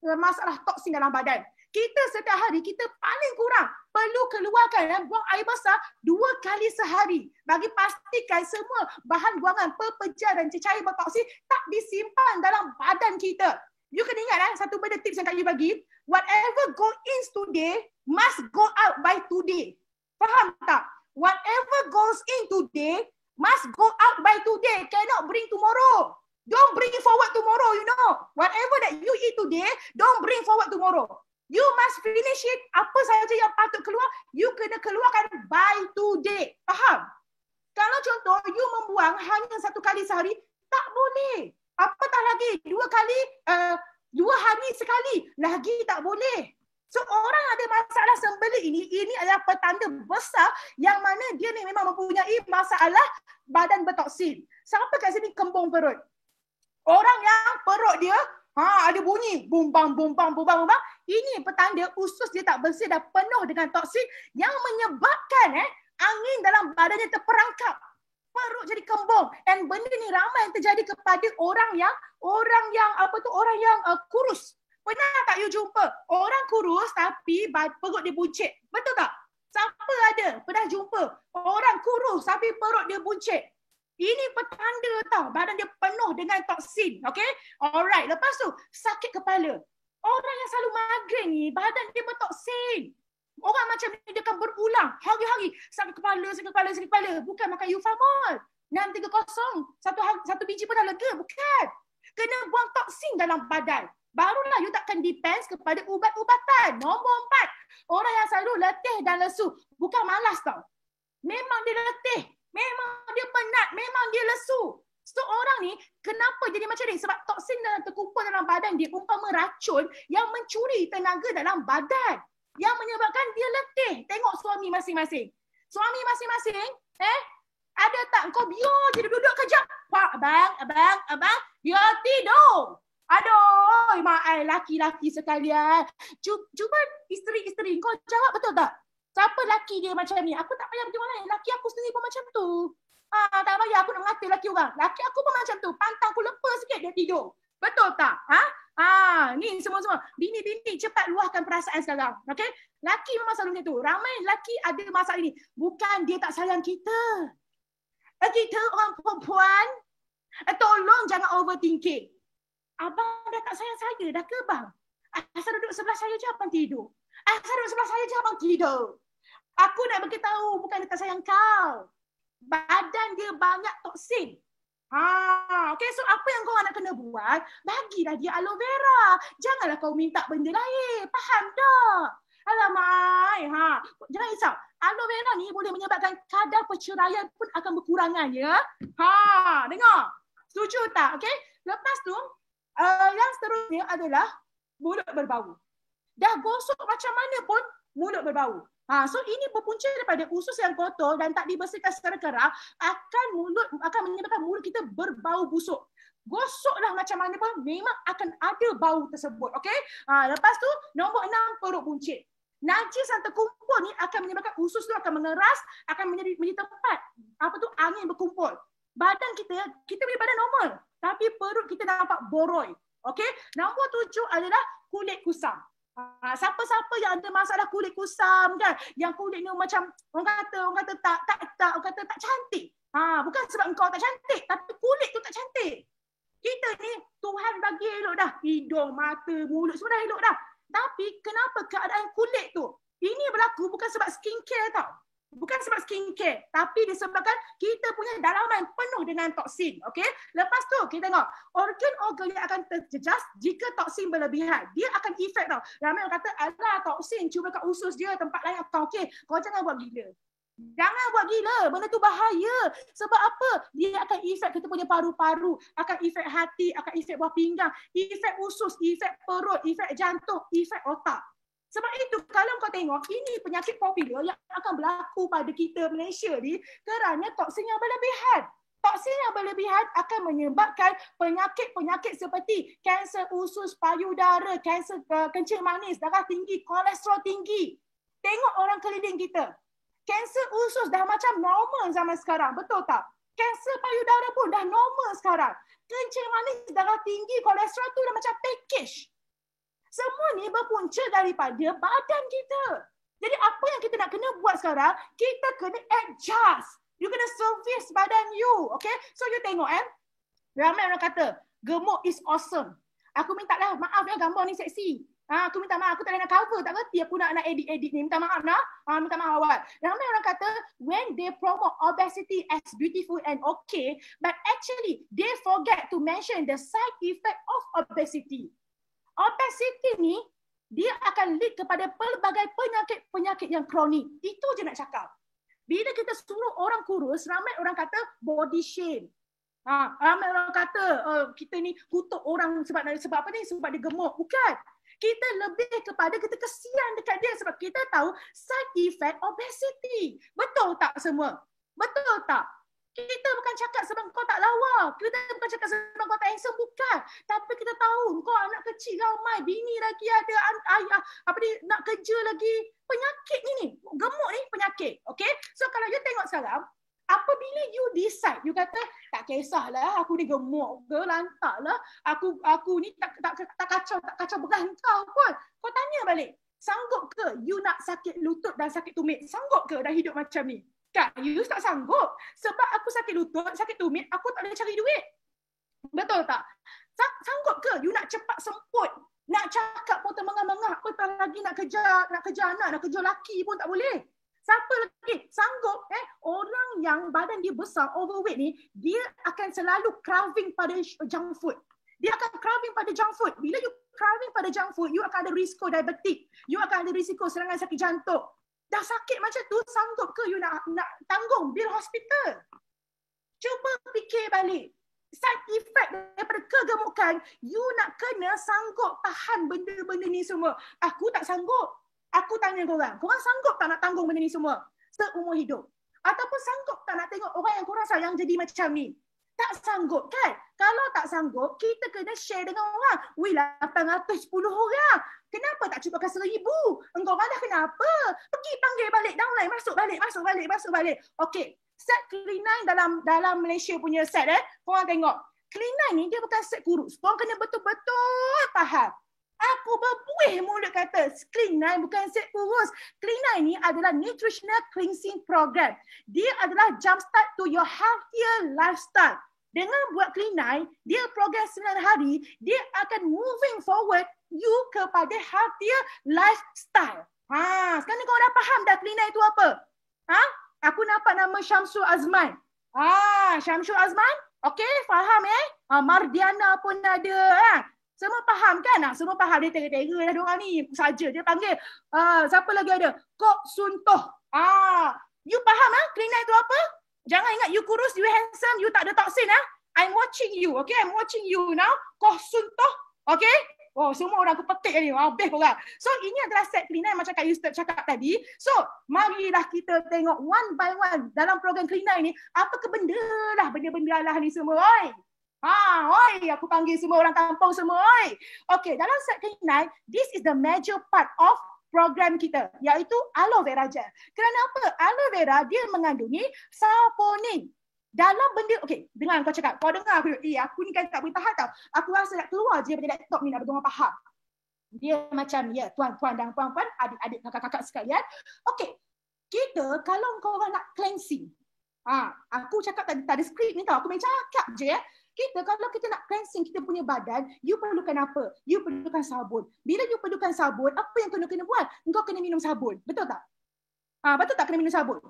Speaker 2: masalah toksin dalam badan. Kita setiap hari, kita paling kurang perlu keluarkan buang air besar 2 kali sehari. Bagi pastikan semua bahan buangan pepejar dan cecair bertoksin tak disimpan dalam badan kita. You kena ingat satu benda tips yang Kak Yu bagi. Whatever go in today must go out by today. Faham tak? Whatever goes in today must go out by today. Cannot bring tomorrow. Don't bring forward tomorrow, you know. Whatever that you eat today, don't bring forward tomorrow. You must finish it. Apa sahaja yang patut keluar, you kena keluarkan by today. Faham? Kalau contoh, you membuang hanya 1 kali sehari, tak boleh. Apatah lagi, 2 hari sekali, lagi tak boleh. So orang ada masalah sembelit ini adalah petanda besar yang mana dia ni memang mempunyai masalah badan bertoksin. Siapa kat sini kembung perut? Orang yang perut dia ada bunyi bumbang. Ini petanda usus dia tak bersih dan penuh dengan toksin yang menyebabkan angin dalam badannya terperangkap. Perut jadi kembung. Dan benda ni ramai yang terjadi kepada orang yang kurus. Pernah tak you jumpa orang kurus tapi perut dia buncit? Betul tak? Siapa ada pernah jumpa orang kurus tapi perut dia buncit? Ini petanda tau, badan dia penuh dengan toksin. Okay? Alright, lepas tu sakit kepala. Orang yang selalu migraine ni badan dia bertoksin. Orang macam ni dia akan berulang hari-hari. Sakit kepala. Bukan makan Eufamol 630. Satu biji pun dah lega. Bukan. Kena buang toksin dalam badan. Barulah you takkan depends kepada ubat-ubatan. Nombor 4. Orang yang selalu letih dan lesu. Bukan malas tau. Memang dia letih. Memang dia penat. Memang dia lesu. So orang ni kenapa jadi macam ni? Sebab toksin dalam terkumpul dalam badan dia umpama racun yang mencuri tenaga dalam badan. Yang menyebabkan dia letih. Tengok suami masing-masing. Suami masing-masing, ada tak kau biar je duduk kejap. Pak, abang, dia tidur. Aduh, mak laki-laki sekalian. Cuba isteri-isteri kau jawab betul tak? Siapa laki dia macam ni? Aku tak payah pergi mana. Laki aku sendiri pun macam tu. Tak payah aku nak mengata laki orang. Laki aku pun macam tu. Pantang aku lepas sikit dia tidur. Betul tak? Ni semua-semua. Bini-bini cepat luahkan perasaan sekarang. Okay? Laki memang selalu macam tu. Ramai laki ada masalah ini. Bukan dia tak sayang kita. Kita orang perempuan, tolong jangan overthinking. Abang dah tak sayang saya, dah ke bang? Asal duduk sebelah saya je abang tidur. Asal duduk sebelah saya je abang tidur. Aku nak beritahu bukan dia tak sayang kau. Badan dia banyak toksin. Okay, so apa yang kau nak kena buat? Bagilah dia aloe vera. Janganlah kau minta benda lain. Faham tak? Alamak, jangan risau. Aloe vera ni boleh menyebabkan kadar perceraian pun akan berkurangan, ya. Dengar. Setuju tak? Okay. Lepas tu, yang seterusnya adalah mulut berbau. Dah gosok macam mana pun mulut berbau. So ini berpunca daripada usus yang kotor dan tak dibersihkan secara kerap akan menyebabkan mulut kita berbau busuk. Gosoklah macam mana pun memang akan ada bau tersebut. Okay? Lepas tu nombor 6, perut buncit. Najis yang terkumpul ni akan menyebabkan usus tu akan mengeras, akan menjadi tempat angin berkumpul. Badan kita punya badan normal, tapi perut kita nampak boroi. Okay? Nombor 7 adalah kulit kusam. Siapa-siapa yang ada masalah kulit kusam kan, yang kulit ni macam orang kata tak cantik. Bukan sebab engkau tak cantik, tapi kulit tu tak cantik. Kita ni Tuhan bagi elok dah, hidung, mata, mulut semua dah elok dah. Tapi kenapa keadaan kulit tu? Ini berlaku bukan sebab skincare tau. Bukan sebab skincare, tapi disebabkan kita punya dalaman penuh dengan toksin. Okay? Lepas tu kita tengok organ-organ yang akan terjejas jika toksin berlebihan. Dia akan efek tau. Ramai orang kata, alah toksin cuma kat usus je, tempat lain akan okey. Kau jangan buat gila. Jangan buat gila, benda tu bahaya. Sebab apa? Dia akan efek kita punya paru-paru, akan efek hati, akan efek buah pinggang, efek usus, efek perut, efek jantung, efek otak. Sebab itu kalau kau tengok, ini penyakit popular yang akan berlaku pada kita Malaysia ni kerana toksin yang berlebihan. Toksin yang berlebihan akan menyebabkan penyakit-penyakit seperti kanser usus, payudara, kanser kencing manis, darah tinggi, kolesterol tinggi. Tengok orang keliling kita. Kanser usus dah macam normal zaman sekarang, betul tak? Kanser payudara pun dah normal sekarang. Kencing manis, darah tinggi, kolesterol tu dah macam package. Semua ni berpunca daripada badan kita. Jadi apa yang kita nak kena buat sekarang, kita kena adjust. You kena service badan you. Okay? So you tengok ramai orang kata, gemuk is awesome. Aku minta lah maaf ya, gambar ni seksi. Aku minta maaf, aku tak nak cover, tak ngerti aku nak edit ni. Minta maaf lah. Minta maaf awal. Ramai orang kata, when they promote obesity as beautiful and okay, but actually they forget to mention the side effect of obesity. Obesity ni, dia akan lead kepada pelbagai penyakit-penyakit yang kronik. Itu je nak cakap. Bila kita suruh orang kurus, ramai orang kata body shame. Ramai orang kata kita ni kutuk orang sebab apa ni? Sebab dia gemuk. Bukan. Kita lebih kepada kita kesian dekat dia sebab kita tahu side effect obesity. Betul tak semua? Betul tak? Kita bukan cakap sebab kau tak lawa. Kita bukan cakap sebab kau tak handsome. Bukan. Tapi kita tahu kau anak kecil ramai. Bini lagi ada. Ayah nak kerja lagi. Penyakit ni. Gemuk ni penyakit. Okay. So kalau you tengok sekarang. Apabila you decide. You kata tak kisahlah. Aku ni gemuk ke. Lantak lah. Aku ni tak kacau beran kau pun. Kau tanya balik. Sanggup ke you nak sakit lutut dan sakit tumit? Sanggup ke dah hidup macam ni? Kan, you tak sanggup. Sebab aku sakit lutut, sakit tumit, aku tak boleh cari duit. Betul tak? Sanggup ke you nak cepat semput? Nak cakap pun termengah-mengah. Apatah lagi nak kejar anak, nak kejar laki pun tak boleh. Siapa lagi sanggup? Orang yang badan dia besar, overweight ni, dia akan selalu craving pada junk food. Dia akan craving pada junk food. Bila you craving pada junk food, you akan ada risiko diabetik. You akan ada risiko serangan sakit jantung. Dah sakit macam tu, sanggup ke you nak tanggung bil hospital? Cuba fikir balik. Side effect daripada kegemukan, you nak kena sanggup tahan benda-benda ni semua. Aku tak sanggup. Aku tanya korang sanggup tak nak tanggung benda ni semua seumur hidup? Ataupun sanggup tak nak tengok orang yang korang sayang jadi macam ni? Tak sanggup kan? Kalau tak sanggup, kita kena share dengan orang. 810 orang. Kenapa tak cukupkan 1,000? Engkau malah kenapa? Pergi panggil balik downline. Masuk balik. Okey. Set Clean9 dalam Malaysia punya set. Korang tengok. Clean9 ni dia bukan set kurus. Korang kena betul-betul faham. Aku berbuih mulut kata Clean9 bukan set kurus. Clean9 ni adalah nutritional cleansing program. Dia adalah jumpstart to your healthier lifestyle. Dengan buat Clean9, dia program 9 hari, dia akan moving forward you kepada healthier lifestyle. Sekarang kau dah faham dah Clean9 itu apa? Aku nampak nama Syamsul Azman. Syamsul Azman, Okey, faham Mardiana pun ada Semua faham kan? Semua faham. Dia tega-tega dah diorang ni. Saja dia panggil. Siapa lagi ada? Kok Suntoh. You faham Klinai tu apa? Jangan ingat you kurus, you handsome, you tak ada toksin I'm watching you. Okay, I'm watching you now. Kok Suntoh. Okay? Oh, semua orang aku petik ni. Habis korang. So, ini adalah set Klinai macam Kak Yusuf cakap tadi. So, marilah kita tengok one by one dalam program Klinai ni. Apa ke benda lah ni semua. Oi, aku panggil semua orang kampung semua. Okay, dalam set Klinai, this is the major part of program kita, iaitu aloe vera gel. Kerana apa? Aloe vera dia mengandungi saponin. Dalam benda, okey, dengar kau cakap. Kau dengar aku ni kan tak boleh tahan tau. Aku rasa nak keluar je daripada laptop ni nak berdengar faham. Dia macam, ya, tuan-tuan dan puan-puan, adik-adik, kakak-kakak sekalian. Okey, kita kalau kau orang nak cleansing, aku cakap tadi, tak ada skrip ni tau, aku main cakap je Kita kalau kita nak cleansing kita punya badan, you perlukan apa? You perlukan sabun. Bila you perlukan sabun, apa yang kena buat? Engkau kena minum sabun. Betul tak? Betul tak kena minum sabun?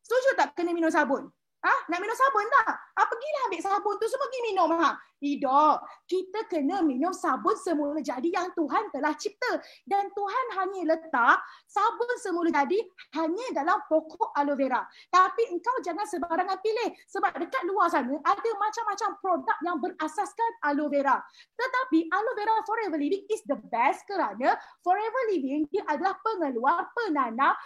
Speaker 2: Setuju tak kena minum sabun? Nak minum sabun tak? Pergilah ambil sabun tu semua pergi minum. Tidak. Kita kena minum sabun semula jadi yang Tuhan telah cipta. Dan Tuhan hanya letak sabun semula jadi hanya dalam pokok aloe vera. Tapi engkau jangan sebarangan pilih. Sebab dekat luar sana ada macam-macam produk yang berasaskan aloe vera. Tetapi aloe vera Forever Living is the best kerana Forever Living dia adalah pengeluar penanam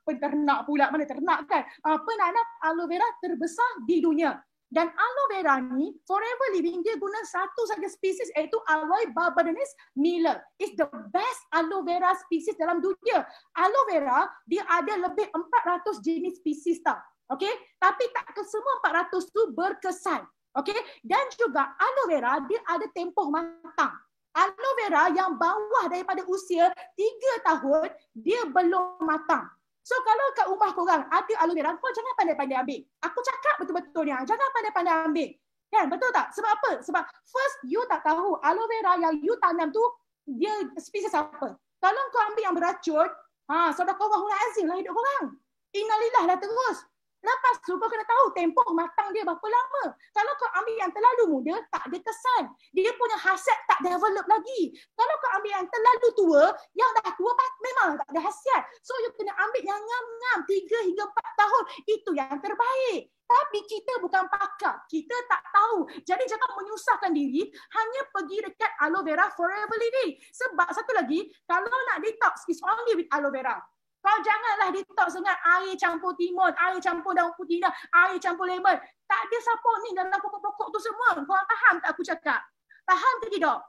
Speaker 2: penternak pula. Mana ternak kan? Penanam aloe vera terbesar di dunia. Dan aloe vera ni, Forever Living, dia guna satu saja spesies iaitu Aloe barbadensis Miller. It's the best aloe vera spesies dalam dunia. Aloe vera, dia ada lebih 400 jenis spesies tau. Okay? Tapi tak ke semua 400 tu berkesan. Okay? Dan juga aloe vera, dia ada tempoh matang. Aloe vera yang bawah daripada usia 3 tahun, dia belum matang. So kalau kat rumah korang ada aloe vera, kau jangan pandai-pandai ambil. Aku cakap betul-betul ni, jangan pandai-pandai ambil. Kan, betul tak? Sebab apa? Sebab first you tak tahu aloe vera yang you tanam tu dia spesies apa. Kalau kau ambil yang beracun, sadaqallahul-azim lah hidup korang. Innalillah lah terus. Lepas tu kau kena tahu tempoh matang dia berapa lama. Kalau kau ambil yang terlalu muda, tak ada kesan. Dia punya khasiat tak develop lagi. Kalau kau ambil yang terlalu tua, yang dah tua memang tak ada khasiat. So you kena ambil yang ngam-ngam 3 hingga 4 tahun. Itu yang terbaik. Tapi kita bukan pakar. Kita tak tahu. Jadi jangan menyusahkan diri. Hanya pergi dekat aloe vera Forever Living. Sebab satu lagi, kalau nak detox, is only with aloe vera. Kau janganlah detox dengan air campur timun, air campur daun putih, air campur lemon. Tak ada saponin dalam pokok-pokok tu semua. Kau faham tak aku cakap? Faham ke tidak?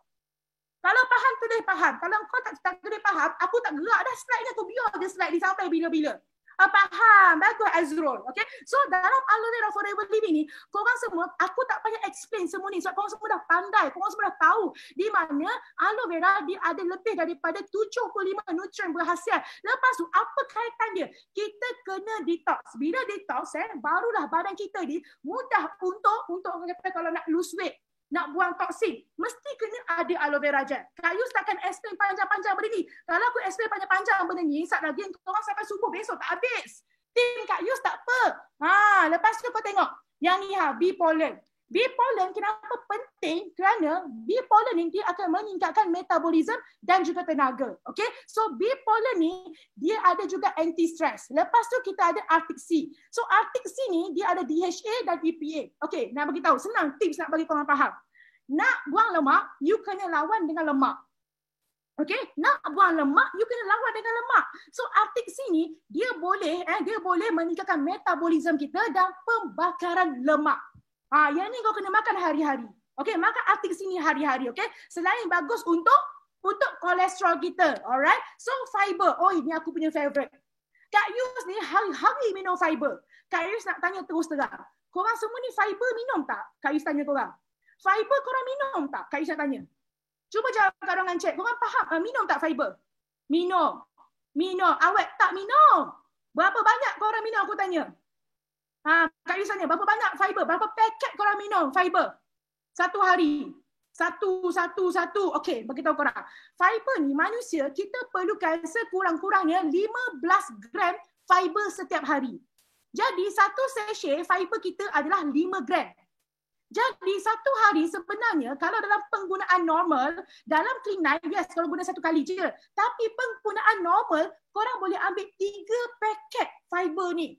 Speaker 2: Kalau faham, tu dia faham. Kalau kau tak boleh faham, aku tak gerak dah slide ni. Aku biar dia slide ni sampai bila-bila. Faham? Bagus Azrul. Okay? So dalam aloe vera Forever Living ni, korang semua, aku tak payah explain semua ni. Sebab korang semua dah pandai. Korang semua dah tahu. Di mana aloe vera dia ada lebih daripada 75 nutrien berkhasiat. Lepas tu, apa kaitan dia? Kita kena detox. Bila detox, barulah badan kita ni mudah untuk orang kata kalau nak lose weight, nak buang toksin, mesti kena ada aloe vera gel. Kak Yus takkan explain panjang-panjang benda ni. Kalau aku explain panjang-panjang benda ni, sat lagi korang sampai subuh besok tak habis. Tim Kak Yus tak apa. Lepas tu kau tengok. Yang ni bee pollen. Bee pollen kenapa penting? Kerana bee pollen ni dia akan meningkatkan metabolism dan juga tenaga. Okay? So bee pollen ni dia ada juga anti-stress. Lepas tu kita ada Arctic Sea. So Arctic Sea ni dia ada DHA dan EPA. Okay, nak bagi tahu senang tips nak bagi korang faham. Nak buang lemak, you kena lawan dengan lemak. Okay, nak buang lemak, you kena lawan dengan lemak. So Arctic Sea ni dia boleh meningkatkan metabolism kita dan pembakaran lemak. Yang ni kau kena makan hari-hari. Okay, makan Arctic Sea ni hari-hari. Okay, selain bagus untuk kolesterol kita. Alright, so fiber. Oh, ini aku punya favorite. Kak Yus ni hari-hari minum fiber. Kak Yus nak tanya terus terang. Korang semua ni fiber minum tak? Kak Yus tanya korang. Fiber korang minum tak? Kak Yus nak tanya. Cuba jawab kat orang chat. Korang faham minum tak fiber? Minum. Awet tak minum? Berapa banyak korang minum aku tanya? Kak Yus tanya, berapa banyak fiber? Berapa paket korang minum fiber? Satu hari. Satu. Okey, beritahu korang. Fiber ni manusia, kita perlukan sekurang-kurangnya 15 gram fiber setiap hari. Jadi, satu sachet fiber kita adalah 5 gram. Jadi satu hari sebenarnya kalau dalam penggunaan normal, dalam Clean9, yes kalau guna satu kali je. Tapi penggunaan normal, korang boleh ambil 3 paket fiber ni.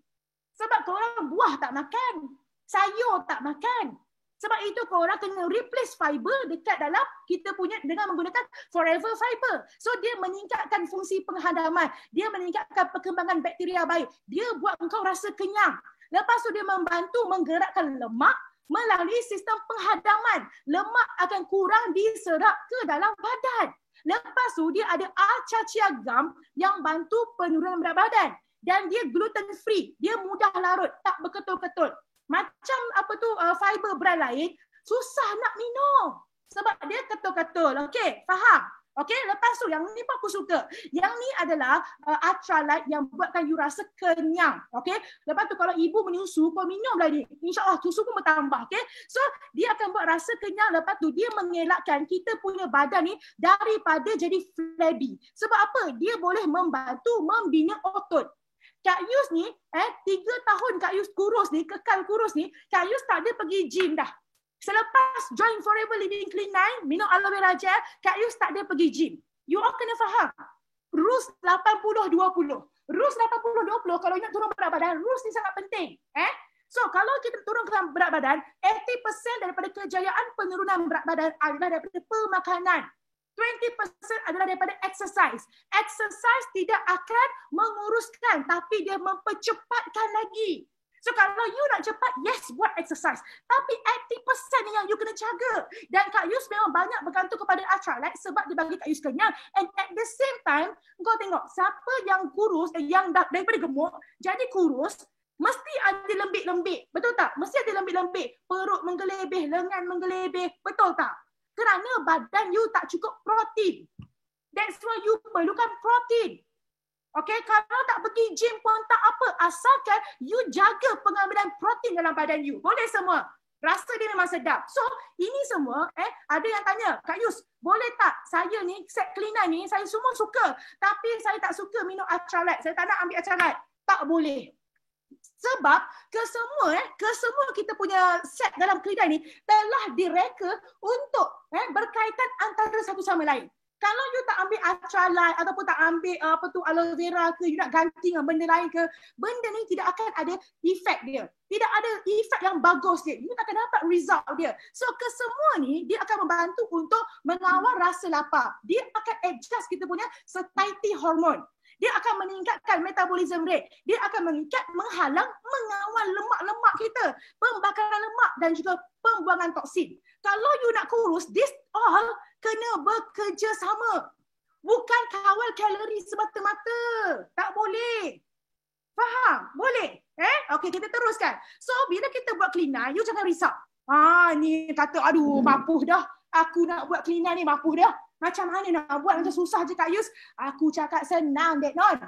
Speaker 2: Sebab korang buah tak makan, sayur tak makan. Sebab itu korang kena replace fiber dekat dalam kita punya dengan menggunakan forever fiber. So dia meningkatkan fungsi penghadaman, dia meningkatkan perkembangan bakteria baik, dia buat engkau rasa kenyang. Lepas tu dia membantu menggerakkan lemak melalui sistem penghadaman. Lemak akan kurang diserap ke dalam badan. Lepas tu dia ada Alcacia gum yang bantu penurunan berat badan. Dan dia gluten free, dia mudah larut, tak berketul-ketul. Macam fiber brand lain, susah nak minum. Sebab dia ketul-ketul. Okey, faham? Okey, lepas tu yang ni pun aku suka. Yang ni adalah Ultralight yang buatkan you rasa kenyang. Okey, lepas tu kalau ibu menyusu, kau minum lah ni. InsyaAllah susu pun bertambah. Okey, so dia akan buat rasa kenyang. Lepas tu dia mengelakkan kita punya badan ni daripada jadi flabby. Sebab apa? Dia boleh membantu membina otot. Kak Yus ni, 3 tahun Kak Yus kurus ni, kekal kurus ni, Kak Yus tak ada pergi gym dah. Selepas join Forever Living Clean9, minum aloe vera gel, Kak Yus tak ada pergi gym. You all kena faham. Rules 80-20. Rules 80-20, kalau nak turun berat badan, rules ni sangat penting. So, kalau kita turunkan berat badan, 80% daripada kejayaan penurunan berat badan adalah daripada pemakanan. 20% adalah daripada exercise. Exercise tidak akan menguruskan, tapi dia mempercepatkan lagi. So kalau you nak cepat, yes, buat exercise. Tapi 80% yang you kena jaga. Dan Kak Yus memang banyak bergantung kepada Ultralight sebab dia bagi Kak Yus kenyang. And at the same time, kau tengok siapa yang kurus, yang daripada gemuk, jadi kurus, mesti ada lembik-lembik. Betul tak? Mesti ada lembik-lembik. Perut menggelebih, lengan menggelebih. Betul tak? Kerana badan you tak cukup protein. That's why you perlukan protein. Okay, kalau tak pergi gym pun tak apa. Asalkan you jaga pengambilan protein dalam badan you. Boleh semua. Rasa dia memang sedap. So, ini semua, ada yang tanya, Kak Yus, boleh tak saya ni, set Clean9 ni, saya semua suka. Tapi saya tak suka minum Ultralight. Saya tak nak ambil Ultralight. Tak boleh. Sebab kesemua kita punya set dalam Clean9 ni telah direka untuk berkaitan antara satu sama lain. Kalau you tak ambil Ultralight ataupun tak ambil aloe vera ke, you nak ganti dengan benda lain ke, benda ni tidak akan ada efek dia. Tidak ada efek yang bagus dia. You tak akan dapat result dia. So kesemua ni dia akan membantu untuk mengawal rasa lapar. Dia akan adjust kita punya satiety hormone. Dia akan meningkatkan metabolism rate. Dia akan menghalang, mengawal lemak-lemak kita. Pembakaran lemak dan juga pembuangan toksin. Kalau you nak kurus, this all kena bekerja sama. Bukan kawal kalori semata-mata. Tak boleh. Faham? Boleh? Okey, kita teruskan. So, bila kita buat Clean9, you jangan risau. Ni kata, aduh, mapuh dah. Aku nak buat Clean9 ni, mapuh dah. Macam mana nak buat? Macam susah je Kak Yus. Aku cakap senang, Dek Non.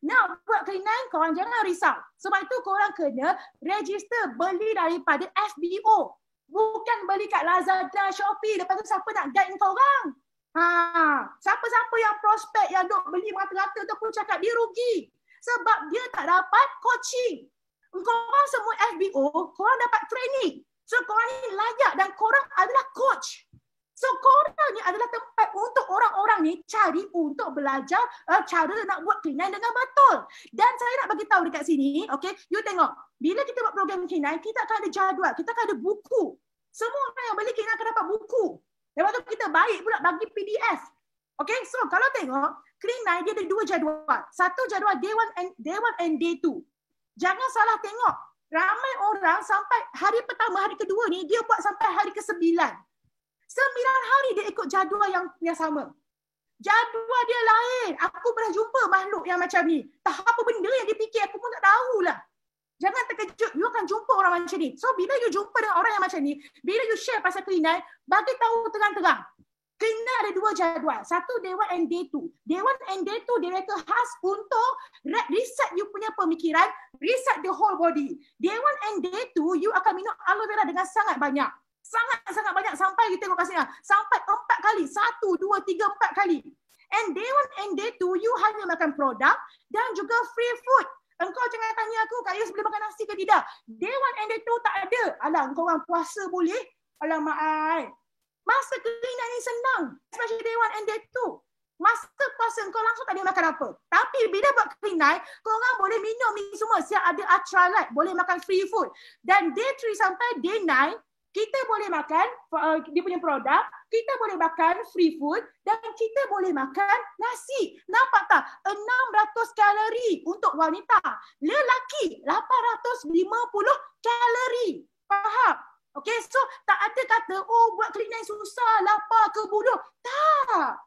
Speaker 2: Nak buat Clean9, korang jangan risau. Sebab itu korang kena register beli daripada FBO. Bukan beli kat Lazada, Shopee. Lepas tu siapa nak guide korang? Siapa-siapa yang prospek yang duk beli merata-rata tu, aku cakap dia rugi. Sebab dia tak dapat coaching. Korang semua FBO, korang dapat training. So korang ni layak dan korang adalah coach. So korang ni adalah tempat untuk orang-orang ni cari untuk belajar cara nak buat Clean9 dengan betul. Dan saya nak bagi tahu dekat sini, okay, you tengok, bila kita buat program Clean9, kita akan ada jadual, kita akan ada buku. Semua orang yang beli Clean9 akan dapat buku. Lepas tu kita baik pula bagi PDF. Okay, so kalau tengok, Clean9 dia ada 2 jadual. Satu jadual day 1 and day 2. Jangan salah tengok. Ramai orang sampai hari pertama, hari kedua ni, dia buat sampai hari ke-9. 9 hari dia ikut jadual yang sama. Jadual dia lain. Aku pernah jumpa makhluk yang macam ni. Tak apa benda yang dia fikir, aku pun tak tahulah. Jangan terkejut, you akan jumpa orang macam ni. So bila you jumpa dengan orang yang macam ni, bila you share pasal Clean9, bagi tahu terang-terang. Clean9 ada 2 jadual. Satu day 1 and day 2. Day 1 and day 2 dia reka khas untuk reset you punya pemikiran, reset the whole body. Day 1 and day 2 you akan minum aloe vera dengan sangat banyak. Sangat-sangat banyak sampai kita tengok kat sini. Sampai 4 kali. 1, 2, 3, 4 kali. And day 1 and day 2 you hanya makan produk dan juga free food. Engkau jangan tanya aku, Kak Yus boleh makan nasi ke tidak? Day 1 and day 2 tak ada. Alah, engkau orang puasa boleh? Alamak, ai. Masa cleaner ni senang. Especially day 1 and day 2. Masa puasa kau langsung tak boleh makan apa. Tapi bila buat clean night, korang boleh minum ni semua. Siap ada ultralight, boleh makan free food. Dan day 3 sampai day 9, kita boleh makan dia punya produk, kita boleh makan free food dan kita boleh makan nasi. Nampak tak? 600 kalori untuk wanita. Lelaki 850 kalori. Faham? Okay, so tak ada kata, oh buat clean night susah, lapar ke bodoh. Tak.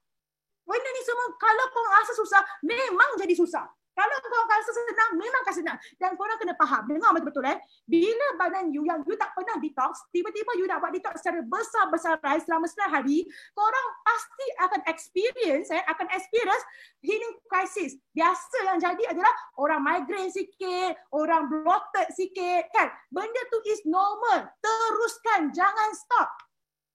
Speaker 2: Benda ni semua kalau korang rasa susah, memang jadi susah. Kalau korang rasa senang, memang akan senang. Dan korang kena faham, dengar betul-betul bila badan you yang you tak pernah detox, tiba-tiba you nak buat detox secara besar-besaran selama 9 hari, korang pasti akan experience healing crisis. Biasa yang jadi adalah orang migraine sikit, orang bloated sikit kan. Benda tu is normal. Teruskan, jangan stop.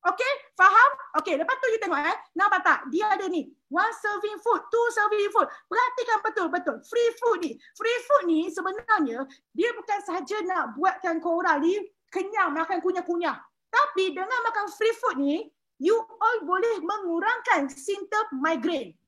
Speaker 2: Okay, faham? Okay, lepas tu you tengok nampak tak? Dia ada ni, 1 serving food, 2 serving food. Perhatikan betul-betul. Free food ni sebenarnya dia bukan sahaja nak buatkan korang ni kenyang makan kunyah-kunyah. Tapi dengan makan free food ni, you all boleh mengurangkan simptom migraine.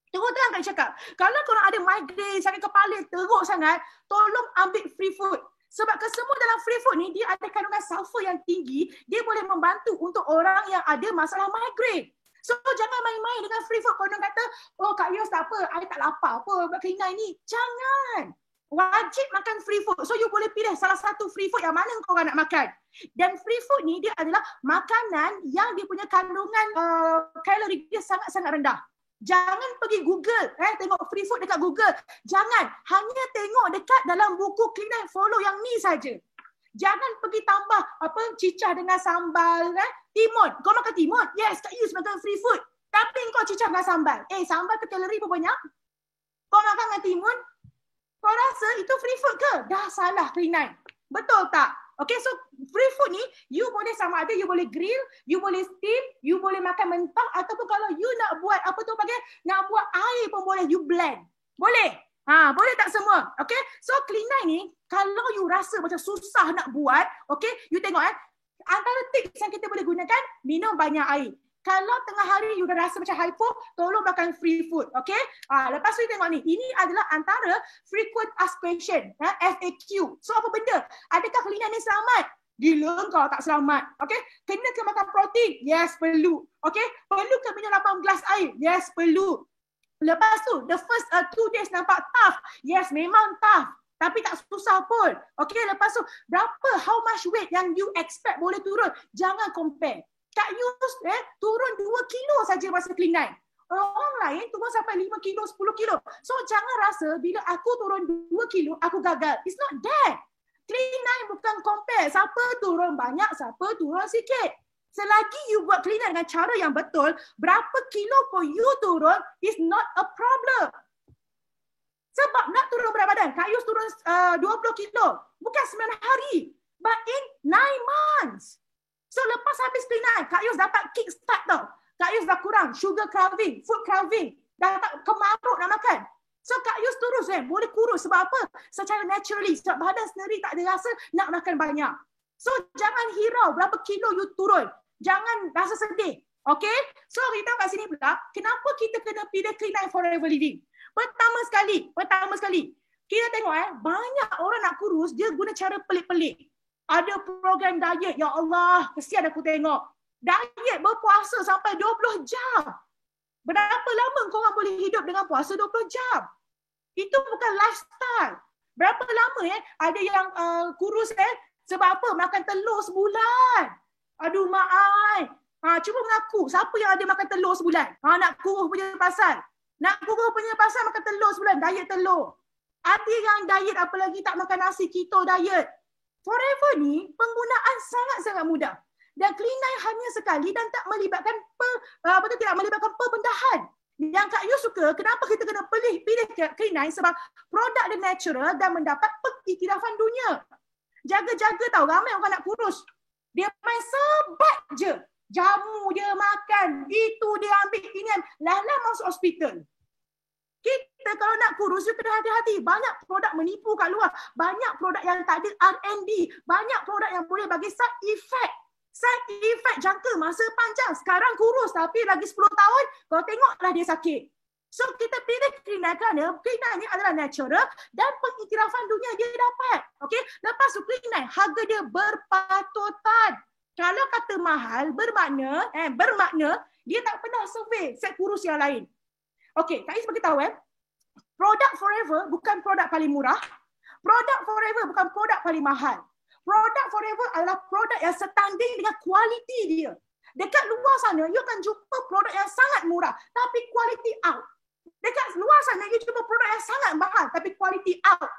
Speaker 2: Terus terang Kak cakap, kalau korang ada migraine, sakit kepala teruk sangat, tolong ambil free food. Sebab kesemua dalam free food ni, dia ada kandungan sulfur yang tinggi, dia boleh membantu untuk orang yang ada masalah migraine. So, jangan main-main dengan free food. Korang kata, oh Kak Yus tak apa, I tak lapar apa buat cleaner ni. Jangan. Wajib makan free food. So, you boleh pilih salah satu free food yang mana korang nak makan. Dan free food ni, dia adalah makanan yang dia punya kandungan kalori dia sangat-sangat rendah. Jangan pergi Google, tengok free food dekat Google. Jangan, hanya tengok dekat dalam buku Clean and Follow yang ni saja. Jangan pergi tambah cicah dengan sambal, timun. Kau makan timun? Yes, Kak Yus makan free food. Tapi kau cicah dengan sambal. Sambal tu kalori pun banyak. Kau makan dengan timun? Kau rasa itu free food ke? Dah salah Clean Night. Betul tak? Okay, so free food ni, you boleh sama ada, you boleh grill, you boleh steam, you boleh makan mentah, ataupun kalau you nak buat nak buat air pun boleh, you blend. Boleh? Boleh tak semua? Okay, so clean night ni, kalau you rasa macam susah nak buat, okay, you tengok antara tips yang kita boleh gunakan, minum banyak air. Kalau tengah hari you dah rasa macam hypo, tolong makan free food, okay? Lepas tu you tengok ni, ini adalah antara frequent asked question, FAQ. So apa benda? Adakah cleaner ni selamat? Gila kau tak selamat, okay? Kena ke makan protein? Yes, perlu, okay? Perlu ke minum 8 gelas air? Yes, perlu. Lepas tu, the first 2 days nampak tough? Yes, memang tough. Tapi tak susah pun. Okay, lepas tu, how much weight yang you expect boleh turun? Jangan compare. Kak Yus turun 2 kilo saja masa clean night. Orang lain turun sampai 5 kilo, 10 kilo. So jangan rasa bila aku turun 2 kilo, aku gagal. It's not that. Clean night bukan compare. Siapa turun banyak, siapa turun sikit. Selagi you buat clean night dengan cara yang betul, berapa kilo pun you turun is not a problem. Sebab nak turun berat badan, Kak Yus turun 20 kilo. Bukan 9 hari. But in 9 months. So lepas habis clean night, Kak Yus dapat kick start tau. Kak Yus dah kurang sugar craving, food craving. Dah tak kemaruk nak makan. So Kak Yus terus boleh kurus. Sebab apa? Secara naturally. Sebab badan sendiri tak ada rasa nak makan banyak. So jangan hirau berapa kilo you turun. Jangan rasa sedih. Okay? So kita kat sini pula, kenapa kita kena pilih clean night forever living? Pertama sekali, kita tengok banyak orang nak kurus, dia guna cara pelik-pelik. Ada program diet, ya Allah, kesian aku tengok. Diet berpuasa sampai 20 jam. Berapa lama korang boleh hidup dengan puasa 20 jam? Itu bukan lifestyle. Berapa lama ada yang kurus sebab apa? Makan telur sebulan. Aduh mak ai. Cuba mengaku, siapa yang ada makan telur sebulan? Nak kurus punya pasal. Nak kurus punya pasal makan telur sebulan, diet telur. Ada yang diet apalagi tak makan nasi, keto diet. Forever ni penggunaan sangat-sangat mudah. Dan clean night hanya sekali dan tak melibatkan tidak melibatkan perbendahan. Yang Kak Yus suka, kenapa kita kena pilih clean night? Sebab produk dia natural dan mendapat pengiktirafan dunia. Jaga-jaga tau, ramai orang nak kurus. Dia main sebat je. Jamu dia makan, itu dia ambil, ini lala masuk hospital. Kita kalau nak kurus, you kena hati-hati. Banyak produk menipu kat luar. Banyak produk yang tak ada R&D. Banyak produk yang boleh bagi side effect. Side effect jangka masa panjang. Sekarang kurus tapi lagi 10 tahun, kau tengoklah dia sakit. So kita pilih Klinai kerana Klinai ni adalah natural dan pengiktirafan dunia dia dapat. Okey, lepas tu Klinai harga dia berpatutan. Kalau kata mahal bermakna dia tak pernah survey set kurus yang lain. Okey, Kak Is bagi tahu produk Forever bukan produk paling murah. Produk Forever bukan produk paling mahal. Produk Forever adalah produk yang setanding dengan kualiti dia. Dekat luar sana, you akan jumpa produk yang sangat murah tapi quality out. Dekat luar sana, you jumpa produk yang sangat mahal tapi quality out.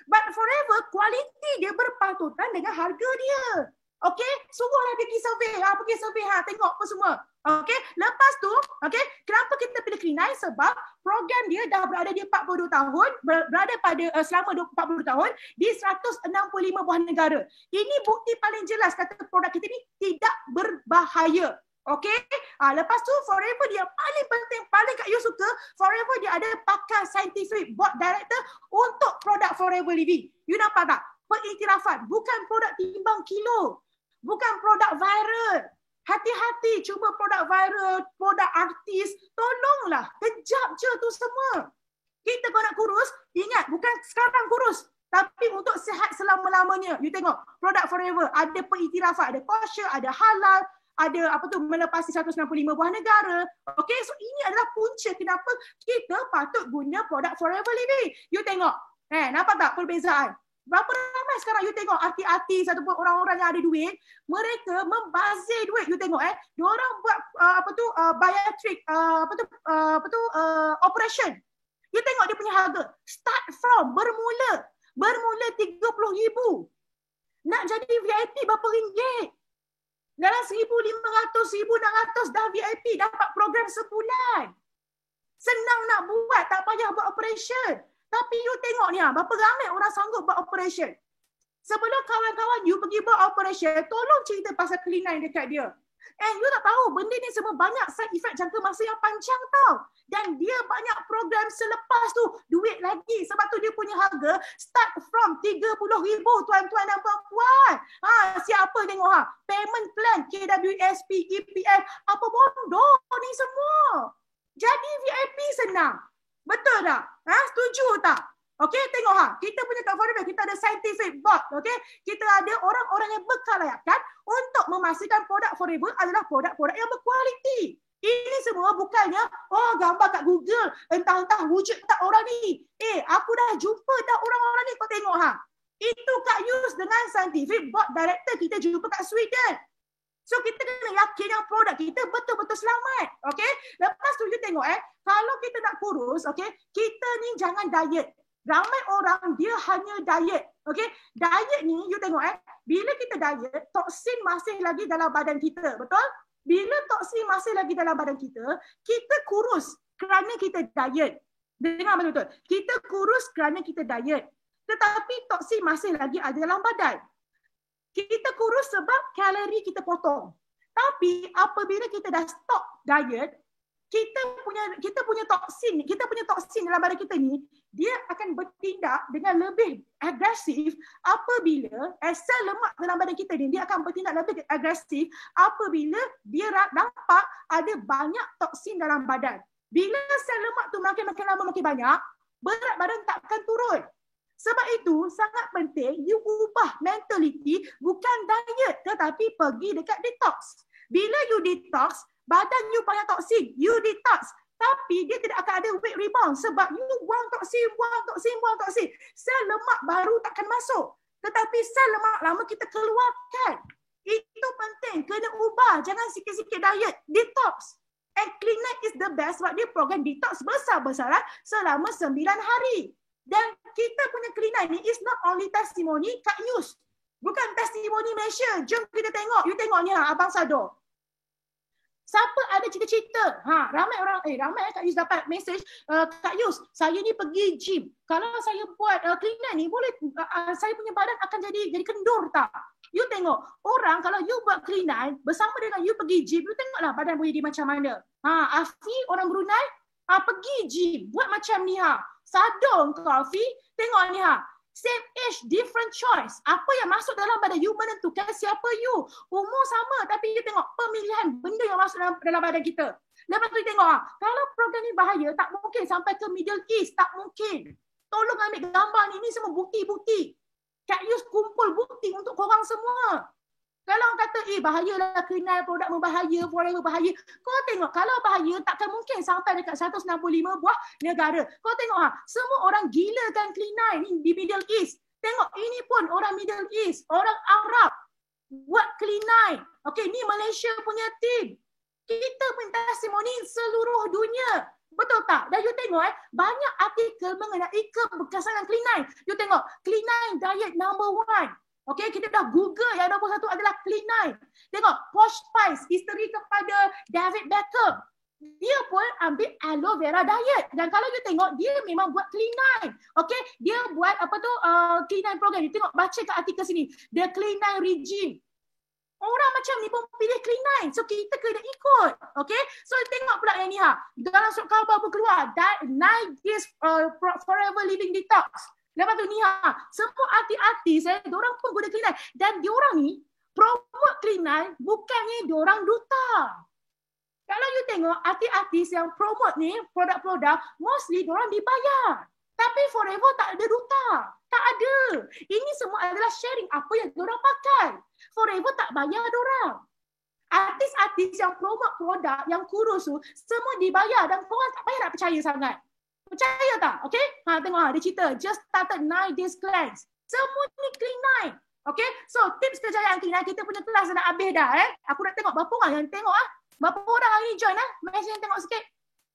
Speaker 2: But Forever, kualiti dia berpatutan dengan harga dia. Okey, suruhlah dia pergi survey. Pergi survey, tengok apa semua. Okey, lepas tu, okey, kenapa kita pilih Klinai? Sebab program dia dah berada di 42 tahun, berada pada selama 40 tahun di 165 buah negara. Ini bukti paling jelas kata produk kita ni tidak berbahaya. Okey, lepas tu Forever dia paling penting, paling Kak Yu suka, Forever dia ada pakar scientific board director untuk produk Forever Living. You nampak tak? Pengiktirafan, bukan produk timbang kilo, bukan produk viral. Hati-hati cuba produk viral, produk artis, tolonglah, kejap je tu semua. Kita kalau nak kurus, ingat bukan sekarang kurus, tapi untuk sihat selama-lamanya. You tengok, produk Forever ada pengiktirafan, ada kosher, ada halal, ada melepasi 165 buah negara. Okey, so ini adalah punca kenapa kita patut guna produk Forever Living. You tengok, nampak tak perbezaan? Berapa ramai sekarang you tengok artis-artis ataupun orang-orang yang ada duit, mereka membazir duit. You tengok diorang buat bariatric operation. You tengok dia punya harga. Start from bermula 30,000. Nak jadi VIP berapa ringgit? Dalam 1,500, 1,600 dah VIP, dapat program sebulan. Senang nak buat, tak payah buat operation. Tapi you tengok ni, berapa ramai orang sanggup buat operation. Sebelum kawan-kawan you pergi buat operation, tolong cerita pasal Klinai dekat dia. You tak tahu, benda ni semua banyak side effect jangka masa yang panjang tau. Dan dia banyak program selepas tu, duit lagi. Sebab tu dia punya harga start from 30,000 tuan-tuan dan puan-puan. Siapa tengok payment plan, KWSP, EPF, apa bodoh ni semua. Jadi VIP senang. Betul tak? Setuju tak? Okey, tengok kita punya kat Forever, kita ada scientific board, okey? Kita ada orang-orang yang berkelayakan untuk memastikan produk Forever adalah produk-produk yang berkualiti. Ini semua bukannya gambar kat Google, entah-entah wujud tak orang ni. Aku dah jumpa dah orang-orang ni, kau tengok Itu Kak Yus dengan scientific board director kita jumpa kat Sweden. So kita kena yakin yang produk kita betul-betul selamat. Okay? Lepas tu you tengok kalau kita nak kurus, okay, kita ni jangan diet. Ramai orang dia hanya diet. Okay? Diet ni you tengok bila kita diet, toksin masih lagi dalam badan kita. Betul? Bila toksin masih lagi dalam badan kita kurus kerana kita diet. Dengar betul-betul. Kita kurus kerana kita diet. Tetapi toksin masih lagi ada dalam badan. Kita kurus sebab kalori kita potong. Tapi apabila kita dah stop diet, kita punya toksin dalam badan kita ni, dia akan bertindak dengan lebih agresif apabila sel lemak dalam badan kita ni, dia akan bertindak lebih agresif apabila dia nampak ada banyak toksin dalam badan. Bila sel lemak tu makin lama makin banyak, berat badan tak akan turun. Sebab itu sangat penting you ubah mentality, bukan diet tetapi pergi dekat detox. Bila you detox, badan you banyak toksin, you detox. Tapi dia tidak akan ada weight rebound sebab you buang toksin. Sel lemak baru takkan masuk. Tetapi sel lemak lama kita keluarkan. Itu penting, kena ubah. Jangan sikit-sikit diet, detox. And Klinai is the best sebab dia program detox besar-besaran selama 9 hari. Dan kita punya Klinai ni is not only testimoni Kak Yus. Bukan testimoni Malaysia. Jom kita tengok. You tengok ni Abang Sado. Siapa ada cita-cita? Ramai orang, Kak Yus dapat message, Kak Yus, saya ni pergi gym. Kalau saya buat Klinai ni, boleh saya punya badan akan jadi kendur tak? You tengok, orang kalau you buat Klinai, bersama dengan you pergi gym, you tengoklah badan boleh jadi macam mana. Afi, orang Brunei, Pergi gym, buat macam ni Sadar kau, Fi. Tengok ni Same age, different choice. Apa yang masuk dalam badan you menentukan siapa you. Umur sama tapi you tengok pemilihan benda yang masuk dalam badan kita. Lepas tu tengok kalau program ni bahaya, tak mungkin sampai ke Middle East. Tak mungkin. Tolong ambil gambar ni semua bukti-bukti. Kak Yus kumpul bukti untuk korang semua. Kalau orang kata, bahayalah kenal produk membahaya, forever bahaya. Kau tengok, kalau bahaya takkan mungkin sampai dekat 165 buah negara. Kau tengok semua orang gilakan Clean9 ni di Middle East. Tengok, ini pun orang Middle East, orang Arab buat Clean9. Okey, ni Malaysia punya tim. Kita pun testimoni seluruh dunia. Betul tak? Dan you tengok banyak artikel mengenai keberkesanan Clean9. You tengok, Clean9 diet number 1. Okey, kita dah Google yang nombor 1 adalah Clean9. Tengok, Posh Spice, isteri kepada David Beckham. Dia pun ambil aloe vera diet. Dan kalau you tengok, dia memang buat Clean9. Okey, dia buat Clean9 program. You tengok, baca kat artikel sini. The Clean9 regime. Orang macam ni pun pilih Clean9. So, kita kena ikut. Okay? So, tengok pula yang ni dalam surat khabar pun keluar. 9 days forever living detox. Lepas tu ni semua artis-artis diorang pun guna Clean9. Dan diorang ni promote Clean9 bukannya diorang duta. Kalau you tengok artis-artis yang promote ni produk-produk, mostly diorang dibayar. Tapi Forever tak ada duta. Tak ada. Ini semua adalah sharing apa yang diorang pakai. Forever tak bayar diorang. Artis-artis yang promote produk yang kurus tu semua dibayar dan korang tak payah nak percaya sangat. Percaya tak? Okay? Tengok dia cerita. Just started 9 days cleanse. Semua ni Clean9. Okay? So tips kejayaan Clean9, kita punya kelas dah habis dah. Aku nak tengok berapa orang yang tengok Berapa orang hari ni join Message yang tengok sikit.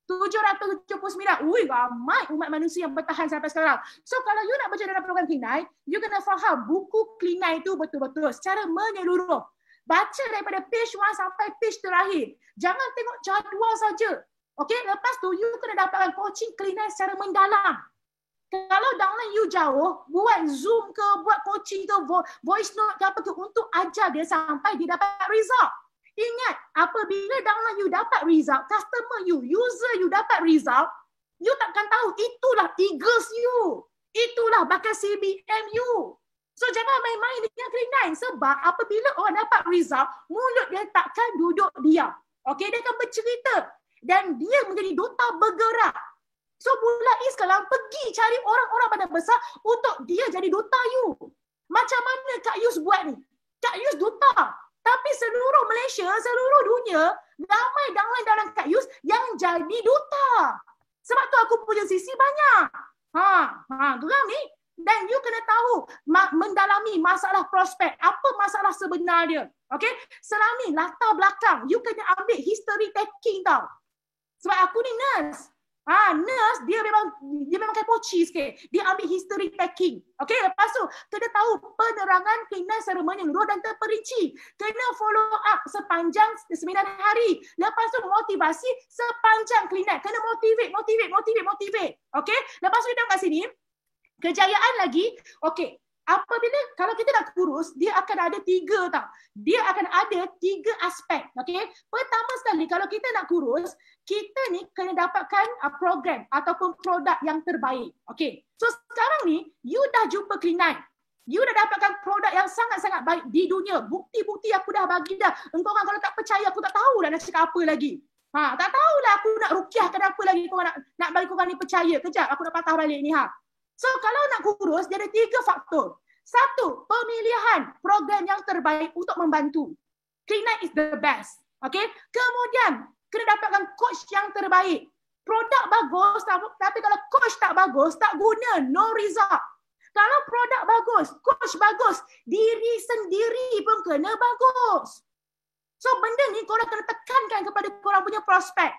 Speaker 2: 779. Ui, ramai umat manusia yang bertahan sampai sekarang. So kalau you nak baca dalam program Clean9, you kena faham buku Clean9 tu betul-betul secara menyeluruh. Baca daripada page 1 sampai page terakhir. Jangan tengok jadual saja. Okey, lepas tu you kena dapatkan coaching Clean9 secara mendalam. Kalau downline you jauh, buat Zoom ke, buat coaching ke, voice note ke apa ke untuk ajar dia sampai dia dapat result. Ingat, apabila downline you dapat result, customer you, user you dapat result, you takkan tahu itulah eagles you. Itulah bakat CBM you. So jangan main-main dengan Clean9 sebab apabila orang dapat result, mulut dia takkan duduk diam. Okey, dia akan bercerita dan dia menjadi duta bergerak. So Bula sekarang pergi cari orang-orang badan besar untuk dia jadi duta you. Macam mana Kak Yus buat ni? Kak Yus duta. Tapi seluruh Malaysia, seluruh dunia, ramai downline dalam Kak Yus yang jadi duta. Sebab tu aku punya sisi banyak. Geram ni. Dan you kena tahu mendalami masalah prospek. Apa masalah sebenar dia. Okay? Selami latar belakang, you kena ambil history taking tau. Sebab aku ni nurse. Nurse dia memang kayak poci sikit. Dia ambil history taking. Okay, lepas tu kena tahu penerangan Clean9 secara menyeluruh dan terperinci. Kena follow up sepanjang 9 hari. Lepas tu motivasi sepanjang Clean9. Kena motivate. Okay, lepas tu kita tengok kat sini. Kejayaan lagi. Okay, apabila kalau kita nak kurus, dia akan ada 3 tau. Dia akan ada 3 aspek. Okay, pertama sekali kalau kita nak kurus, kita ni kena dapatkan program ataupun produk yang terbaik. Okay, so sekarang ni you dah jumpa Clean9. You dah dapatkan produk yang sangat-sangat baik di dunia. Bukti-bukti aku dah bagi dah. Engkau orang kalau tak percaya, aku tak tahulah nak cakap apa lagi. Tak tahulah aku nak rukiahkan apa lagi kau nak bagi korang ni percaya. Kejap aku nak patah balik ni So kalau nak kurus, dia ada 3 faktor. 1, pemilihan program yang terbaik untuk membantu. Clean9 is the best. Okay? Kemudian, kena dapatkan coach yang terbaik. Produk bagus, tapi kalau coach tak bagus, tak guna, no result. Kalau produk bagus, coach bagus, diri sendiri pun kena bagus. So benda ni korang kena tekankan kepada korang punya prospek.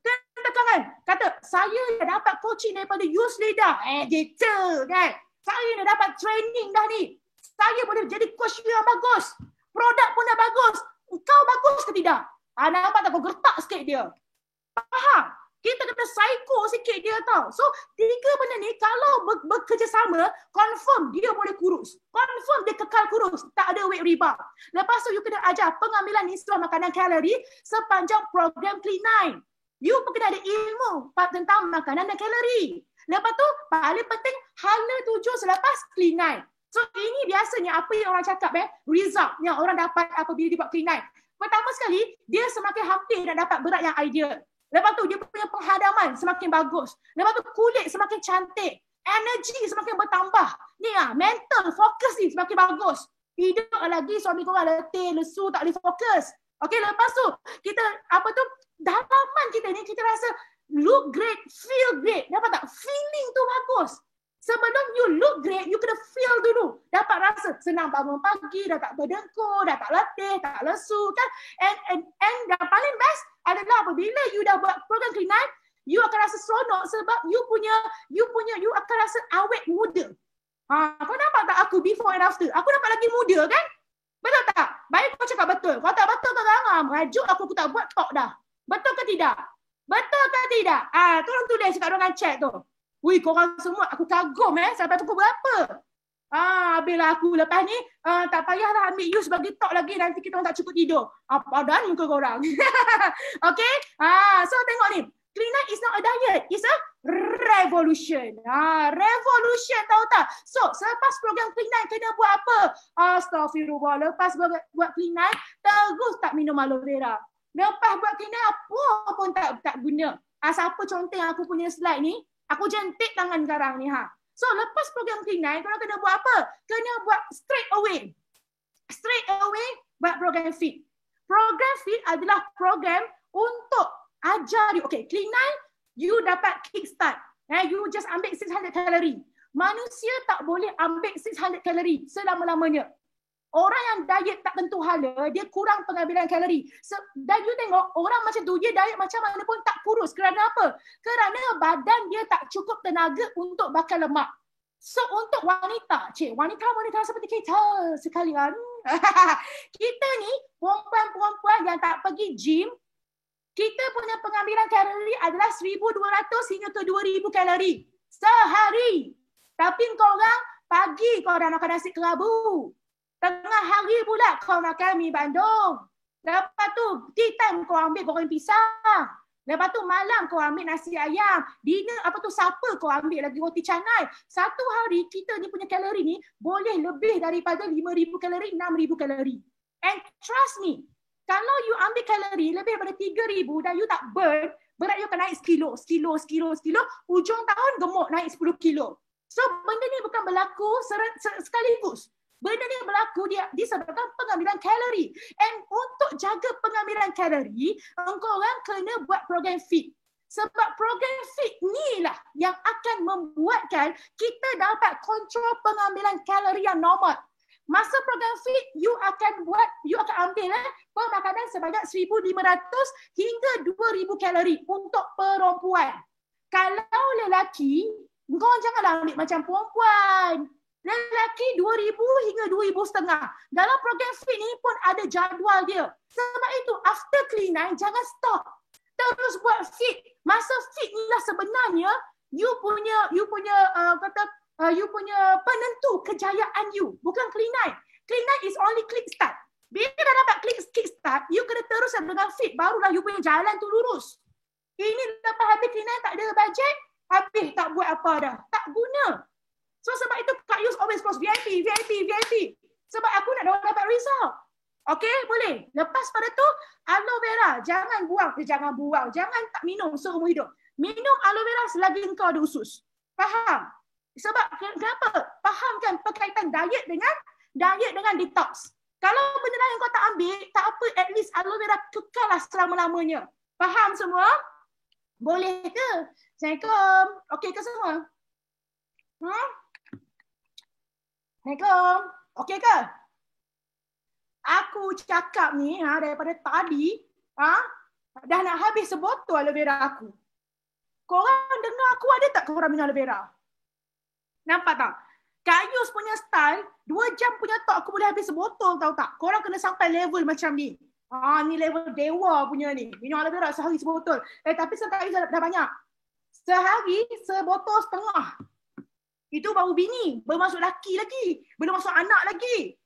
Speaker 2: Kena tekankan. Kata, saya dah dapat coaching daripada Yus Leader. Gitu kan. Saya dah dapat training dah ni. Saya boleh jadi coach yang bagus. Produk pun dah bagus. Kau bagus ke tidak? Nampak tak kau gertak sikit dia? Faham? Kita kena psycho sikit dia tau. So, 3 benda ni kalau bekerjasama, confirm dia boleh kurus. Confirm dia kekal kurus. Tak ada weight rebound. Lepas tu, you kena ajar pengambilan istilah makanan kalori sepanjang program Clean9. You pun kena ada ilmu tentang makanan dan kalori. Lepas tu, paling penting, hala tujuh selepas clean night. So, ini biasanya apa yang orang cakap, result yang orang dapat apabila dia buat clean night. Pertama sekali, dia semakin hampir nak dapat berat yang ideal. Lepas tu, dia punya penghadaman semakin bagus. Lepas tu, kulit semakin cantik. Energi semakin bertambah. Ni mental, fokus ni semakin bagus. Hidup lagi suami korang letih, lesu, tak boleh fokus. Okey, lepas tu, kita, dalaman kita ni, kita rasa look great, feel great. Dapat tak? Feeling tu bagus. Sebelum you look great, you kena feel dulu. Dapat rasa senang bangun pagi, dah tak berdengkur, dah tak letih, tak lesu kan. And yang paling best adalah apabila you dah buat program clean night, you akan rasa seronok sebab you akan rasa awet muda. Kau nampak tak aku before and after? Aku nampak lagi muda kan? Betul tak? Baik kau cakap betul. Kalau tak betul kau jangan merajuk aku tak buat talk dah. Betul ke tidak? Betul ke tidak? Tolong tulis kat ruangan chat tu. Wih, korang semua aku kagum sampai pukul berapa? Habislah aku lepas ni tak payahlah ambil you sebagai talk lagi, nanti kita orang tak cukup tidur. Padan muka korang. Okay? So tengok ni. Clean night is not a diet. It's a revolution. Revolution, tahu tak? So, selepas program clean night kena buat apa? Astaghfirullah. Lepas buat clean night, terus tak minum aloe vera. Lepas buat clean night, apa pun tak guna. Siapa contoh yang aku punya slide ni? Aku jentik tangan sekarang ni. So, lepas program clean night, korang kena buat apa? Kena buat straight away. Straight away, buat program fit. Program fit adalah program untuk ajar you. Okay, clean night, you dapat kickstart. You just ambil 600 kalori. Manusia tak boleh ambil 600 kalori selama-lamanya. Orang yang diet tak tentu hala, dia kurang pengambilan kalori. Dan you tengok, orang macam tu, dia diet macam mana pun tak kurus. Kerana apa? Kerana badan dia tak cukup tenaga untuk bakar lemak. So, untuk wanita, wanita seperti kita sekalian. Kita ni, perempuan-perempuan yang tak pergi gym, kita punya pengambilan kalori adalah 1,200 hingga ke 2,000 kalori sehari. Tapi korang pagi kau dah makan nasi kerabu. Tengah hari pula kau makan mi bandung. Lepas tu tea time kau ambil goreng pisang. Lepas tu malam kau ambil nasi ayam. Dinner supper kau ambil lagi roti canai. Satu hari kita ni punya kalori ni boleh lebih daripada 5,000 kalori, 6,000 kalori. And trust me, kalau you ambil kalori lebih daripada 3,000 dan you tak burn, berat you akan naik sekilo. Ujung tahun gemuk naik 10 kilo. So benda ni bukan berlaku sekaligus. Benda ni berlaku disebabkan pengambilan kalori. And untuk jaga pengambilan kalori, engkau orang kena buat program fit. Sebab program fit ni lah yang akan membuatkan kita dapat kontrol pengambilan kalori yang normal. Masa program fit, you akan ambil pemakanan sebanyak 1,500 hingga 2,000 kalori untuk perempuan. Kalau lelaki, kau janganlah ambil macam perempuan. Lelaki 2,000 hingga 2,500. Dalam program fit ni pun ada jadual dia. Sebab itu, after clean night, jangan stop. Terus buat fit. Masa fit ni lah sebenarnya, you punya penentu kejayaan you. Bukan clean night. Clean night is only click start. Bila dah dapat kick start, you kena teruskan dengan fit. Barulah you punya jalan tu lurus. Ini lepas habis clean night tak ada bajet, habis tak buat apa dah. Tak guna. So sebab itu Kak Yus always post VIP. Sebab aku nak dapat result. Okay, boleh. Lepas pada tu, aloe vera. Jangan buang. Jangan tak minum seumur hidup. Minum aloe vera selagi engkau ada usus. Faham? Sebab kenapa? Faham kan perkaitan diet dengan detox. Kalau benda lain kau tak ambil, tak apa, at least aloe vera kekallah selama-lamanya. Faham semua? Boleh ke? Assalamualaikum. Okey ke semua? Assalamualaikum. Okey ke? Aku cakap ni daripada tadi, dah nak habis sebotol aloe vera aku. Korang dengar aku ada tak korang minum aloe vera? Nampak tak? Kak Yus punya style, 2 jam punya talk aku boleh habis sebotol, tahu tak? Korang kena sampai level macam ni. Ni level dewa punya ni. Minum aloe vera sehari sebotol. Tapi Kak Yus dah banyak. Sehari sebotol setengah. Itu baru bini, belum masuk laki lagi, belum masuk anak lagi.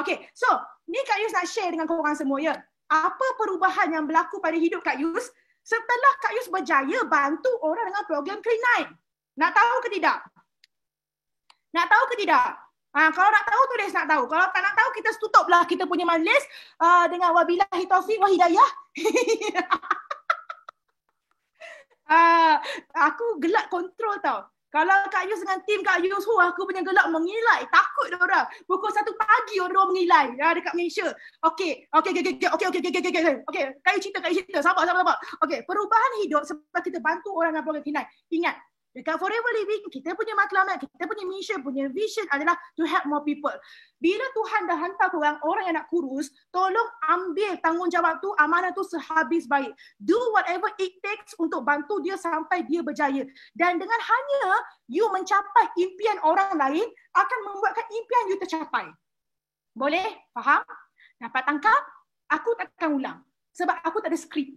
Speaker 2: Okay. So, ni Kak Yus nak share dengan korang semua ya. Apa perubahan yang berlaku pada hidup Kak Yus setelah Kak Yus berjaya bantu orang dengan program K9. Nak tahu ke tidak? Nak tahu ke tidak? Kalau nak tahu tulis nak tahu. Kalau tak nak tahu kita tutuplah kita punya majlis dengan wabillahi taufiq wa hidayah. Aku gelak kontrol tau. Kalau Kak Yus dengan tim Kak Yus, aku punya gelak mengilai. Takut dia orang. Pukul 1 pagi orang mengilai dekat Malaysia. Okey. Kak Yus cerita. Sabar. Okey, perubahan hidup sebab kita bantu orang dengan program K9. Ingat, dekat Forever Living, kita punya matlamat, kita punya mission, punya vision adalah to help more people. Bila Tuhan dah hantar korang, orang yang nak kurus, tolong ambil tanggungjawab tu, amanah tu sehabis baik. Do whatever it takes untuk bantu dia sampai dia berjaya. Dan dengan hanya you mencapai impian orang lain, akan membuatkan impian you tercapai. Boleh? Faham? Dapat tangkap? Aku takkan ulang. Sebab aku tak ada skrip.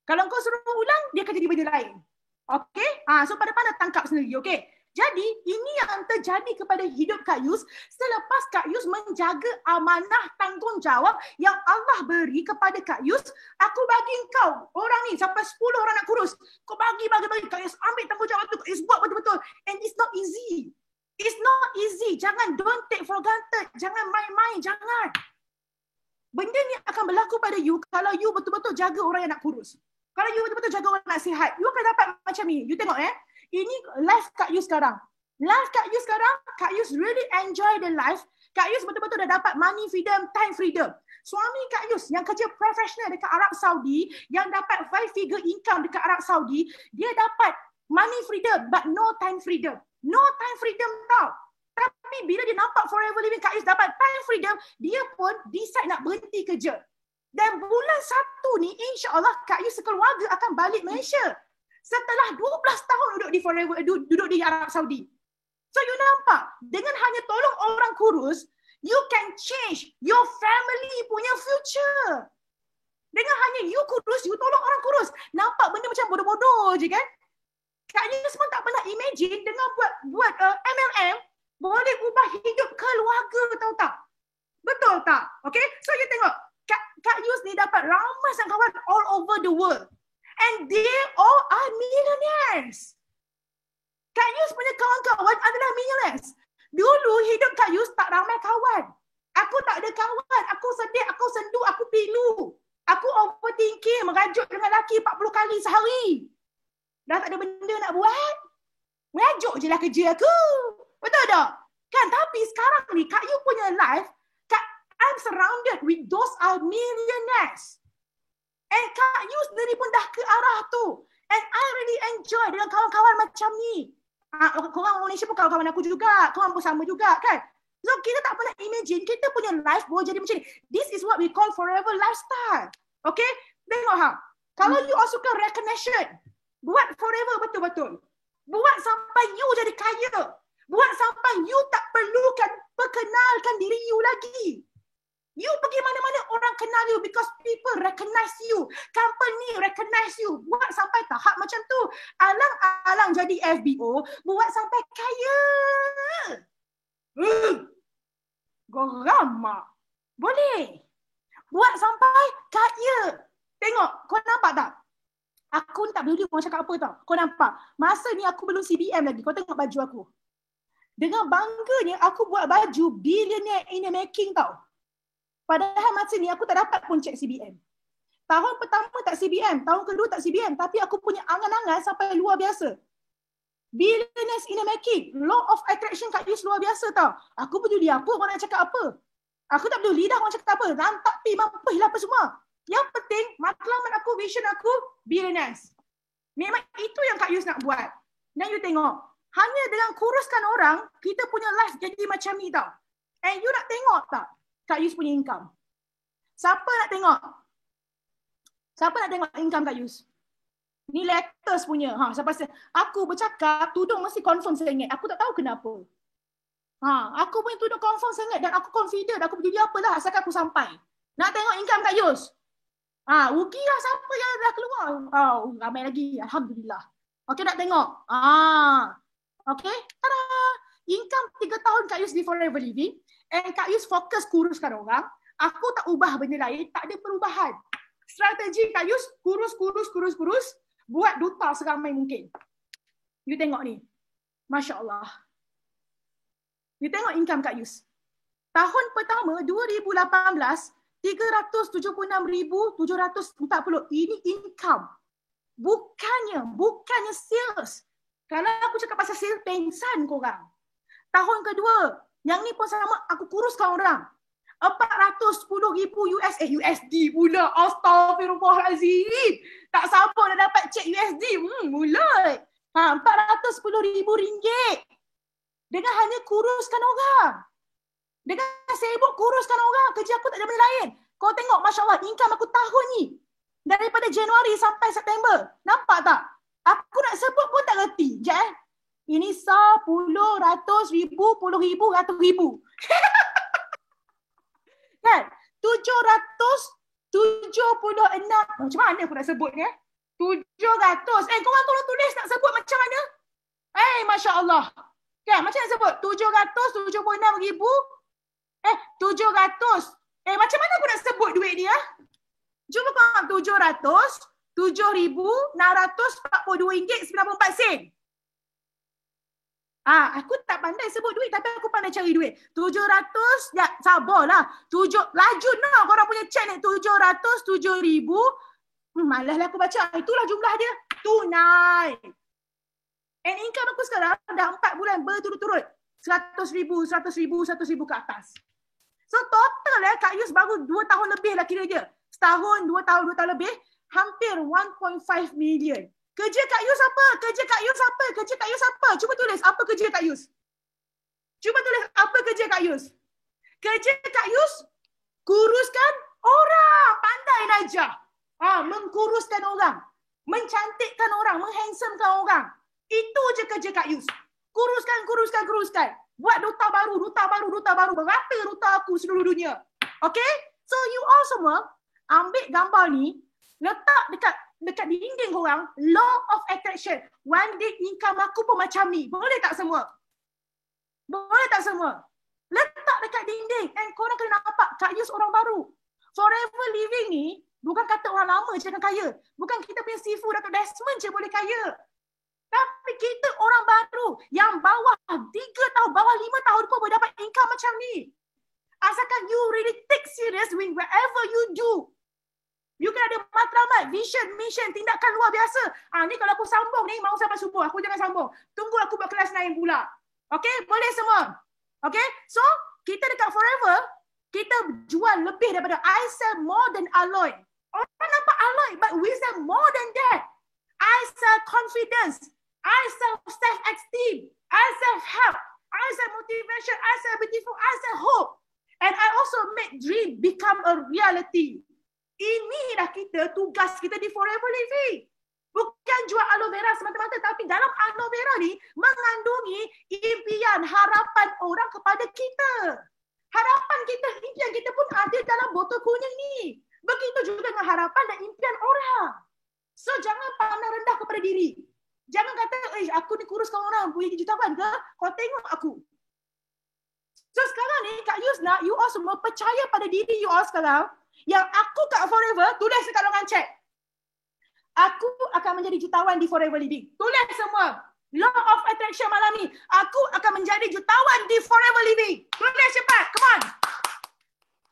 Speaker 2: Kalau kau suruh ulang, dia akan jadi benda lain. Okey? So pada tangkap sendiri, okey? Jadi, ini yang terjadi kepada hidup Kak Yus selepas Kak Yus menjaga amanah tanggungjawab yang Allah beri kepada Kak Yus. Aku bagi kau, orang ni sampai 10 orang nak kurus. Kau bagi. Kak Yus ambil tanggungjawab tu, Kak Yus buat betul-betul. And it's not easy. It's not easy. Jangan, don't take for granted. Jangan main-main, jangan. Benda ni akan berlaku pada you kalau you betul-betul jaga orang yang nak kurus. Kalau you betul-betul jaga orang nak sihat, you akan dapat macam ni. You tengok ini life Kak Yus sekarang. Life Kak Yus sekarang, Kak Yus really enjoy the life. Kak Yus betul-betul dah dapat money freedom, time freedom. Suami Kak Yus yang kerja profesional dekat Arab Saudi, yang dapat 5-figure income dekat Arab Saudi, dia dapat money freedom but no time freedom. No time freedom tau. Tapi bila dia nampak Forever Living Kak Yus dapat time freedom, dia pun decide nak berhenti kerja. Dan bulan 1 ni, insya-Allah Kak Yus sekeluarga akan balik Malaysia. Setelah 12 tahun duduk di Arab Saudi. So you nampak, dengan hanya tolong orang kurus, you can change your family punya future. Dengan hanya you kurus, you tolong orang kurus. Nampak benda macam bodoh-bodoh je kan? Kak Yus pun tak pernah imagine dengan buat MLM, boleh ubah hidup keluarga, tahu tak? Betul tak? Okay, so you tengok. Kak Yus ni dapat ramai sangat kawan all over the world. And they all are millionaires. Kak Yus punya kawan-kawan adalah millionaires. Dulu hidup Kak Yus tak ramai kawan. Aku tak ada kawan. Aku sedih, aku sendu, aku pilu. Aku overthinking, merajuk dengan lelaki 40 kali sehari. Dah tak ada benda nak buat. Merajuk je lah kerja aku. Betul tak? Kan? Tapi sekarang ni Kak Yus punya life, I'm surrounded with those are millionaires. And Kak Yus sendiri pun dah ke arah tu. And I really enjoy dengan kawan-kawan macam ni. Korang Malaysia pun kawan-kawan aku juga. Korang pun sama juga kan. So kita tak pernah imagine kita punya life boleh jadi macam ni. This is what we call forever lifestyle. Okay? Tengok Kalau you also suka recognition, buat forever betul-betul. Buat sampai you jadi kaya. Buat sampai you tak perlukan perkenalkan diri you lagi. You pergi mana-mana orang kenal you because people recognize you. Company recognize you. Buat sampai tahap macam tu. Alang-alang jadi FBO, buat sampai kaya. Geram. Boleh. Buat sampai kaya. Tengok, kau nampak tak? Aku tak peduli orang cakap apa tau. Kau nampak? Masa ni aku belum CBM lagi. Kau tengok baju aku. Dengan bangganya aku buat baju billionaire in the making tau. Padahal masa ni aku tak dapat pun cek CBM. Tahun pertama tak CBM, tahun kedua tak CBM. Tapi aku punya angan-angan sampai luar biasa. Billionaires in the making. Law of attraction Kak Yus luar biasa tau. Aku peduli apa orang nak cakap apa. Aku tak peduli dah orang cakap apa. Rantak pi, mampus lah apa semua. Yang penting, matlamat aku, vision aku, billionaires. Memang itu yang Kak Yus nak buat. Dan you tengok, hanya dengan kuruskan orang, kita punya life jadi macam ni tau. And you nak tengok tak? Kak Yus punya income. Siapa nak tengok? Siapa nak tengok income Kak Yus? Ni letters punya. Aku bercakap, tudung mesti confirm seringgit. Aku tak tahu kenapa. Aku punya tudung confirm seringgit dan aku confident. Aku peduli apalah asalkan aku sampai. Nak tengok income Kak Yus? Uki lah siapa yang dah keluar. Ramai lagi. Alhamdulillah. Okey, nak tengok? Okey. Tada! Income 3 tahun Kak Yus di Forever Living. And Kak Yus fokus kuruskan orang. Aku tak ubah benda lain. Tak ada perubahan. Strategi Kak Yus, kurus. Buat duta seramai mungkin. You tengok ni. Masya Allah. You tengok income Kak Yus. Tahun pertama 2018, 376,740. Ini income. Bukannya sales. Kalau aku cakap pasal sales, pengsan korang. Tahun kedua, yang ni pun sama, aku kuruskan orang. 410,000 USD pula. Astaghfirullahalazim. Tak sabar dah dapat cek USD. Mulut. 410,000 ringgit. Dengan hanya kuruskan orang. Dengan sibuk kuruskan orang. Kerja aku tak ada benda lain. Kau tengok, Masya Allah, income aku tahun ni. Daripada Januari sampai September. Nampak tak? Aku nak sebut pun tak reti. Sekejap Ini 10, 100,000, 10,000, 100,000. Kan? 776. Macam mana aku nak sebut ni? 700. Korang tolong tulis nak sebut macam mana? Masya Allah. Kan? Macam mana sebut? 776,000. 700. Macam mana aku nak sebut duit dia? Cuba korang 700,7,642 ringgit 94 sen. Aku tak pandai sebut duit tapi aku pandai cari duit. 700, ya sabarlah. Laju nak korang punya cek ni 700, 7,000. Malaslah aku baca. Itulah jumlah dia. Tunai. And income aku sekarang dah 4 bulan berturut-turut. 100,000, 100,000, 100,000 ke atas. So total Kak Yus baru 2 tahun lebih lah kira dia. Setahun, 2 tahun lebih. Hampir 1.5 million. Kerja Kak Yus apa? Kerja Kak Yus apa? Kerja Kak Yus apa? Cuba tulis apa kerja Kak Yus. Cuba tulis apa kerja Kak Yus. Kerja Kak Yus, kuruskan orang. Pandai Najah. Mengkuruskan orang. Mencantikkan orang. Menghandsomekan orang. Itu je kerja Kak Yus. Kuruskan. Buat duta baru. Berapa duta aku seluruh dunia. Okay? So you all semua ambil gambar ni, letak dekat dinding korang, law of attraction. One day income aku pun macam ni. Boleh tak semua? Letak dekat dinding. And korang kena nampak Kak Yus orang baru. Forever Living ni bukan kata orang lama je akan kaya. Bukan kita punya Sifu Dato' Desmond je boleh kaya. Tapi kita orang baru yang bawah 3 tahun, bawah 5 tahun pun boleh dapat income macam ni. Asalkan you really take serious with whatever you do. You kena ada matlamat, vision, mission, tindakan luar biasa. Ni kalau aku sambung ni, mau sampai subuh. Aku jangan sambung. Tunggu aku buat kelas lain pula. Okay? Boleh semua? Okay? So, kita dekat Forever, kita jual lebih daripada I sell more than alloy. Orang nampak alloy, but we sell more than that. I sell confidence. I sell self-esteem. I sell help. I sell motivation. I sell beautiful. I sell hope. And I also make dream become a reality. Inilah tugas kita di Forever Living. Bukan jual aloe vera semata-mata, tapi dalam aloe vera ni mengandungi impian, harapan orang kepada kita. Harapan kita, impian kita pun ada dalam botol kuning ni. Begitu juga dengan harapan dan impian orang. So jangan pandang rendah kepada diri. Jangan kata, aku ni kuruskan orang, punya jutawan ke? Kau tengok aku. So sekarang ni Kak Yus nak you all semua percaya pada diri you all sekarang. Yang aku kat Forever, tulis dekat longan chat. Aku akan menjadi jutawan di Forever Living. Tulis semua. Law of Attraction malam ni. Aku akan menjadi jutawan di Forever Living. Tulis cepat. Come on.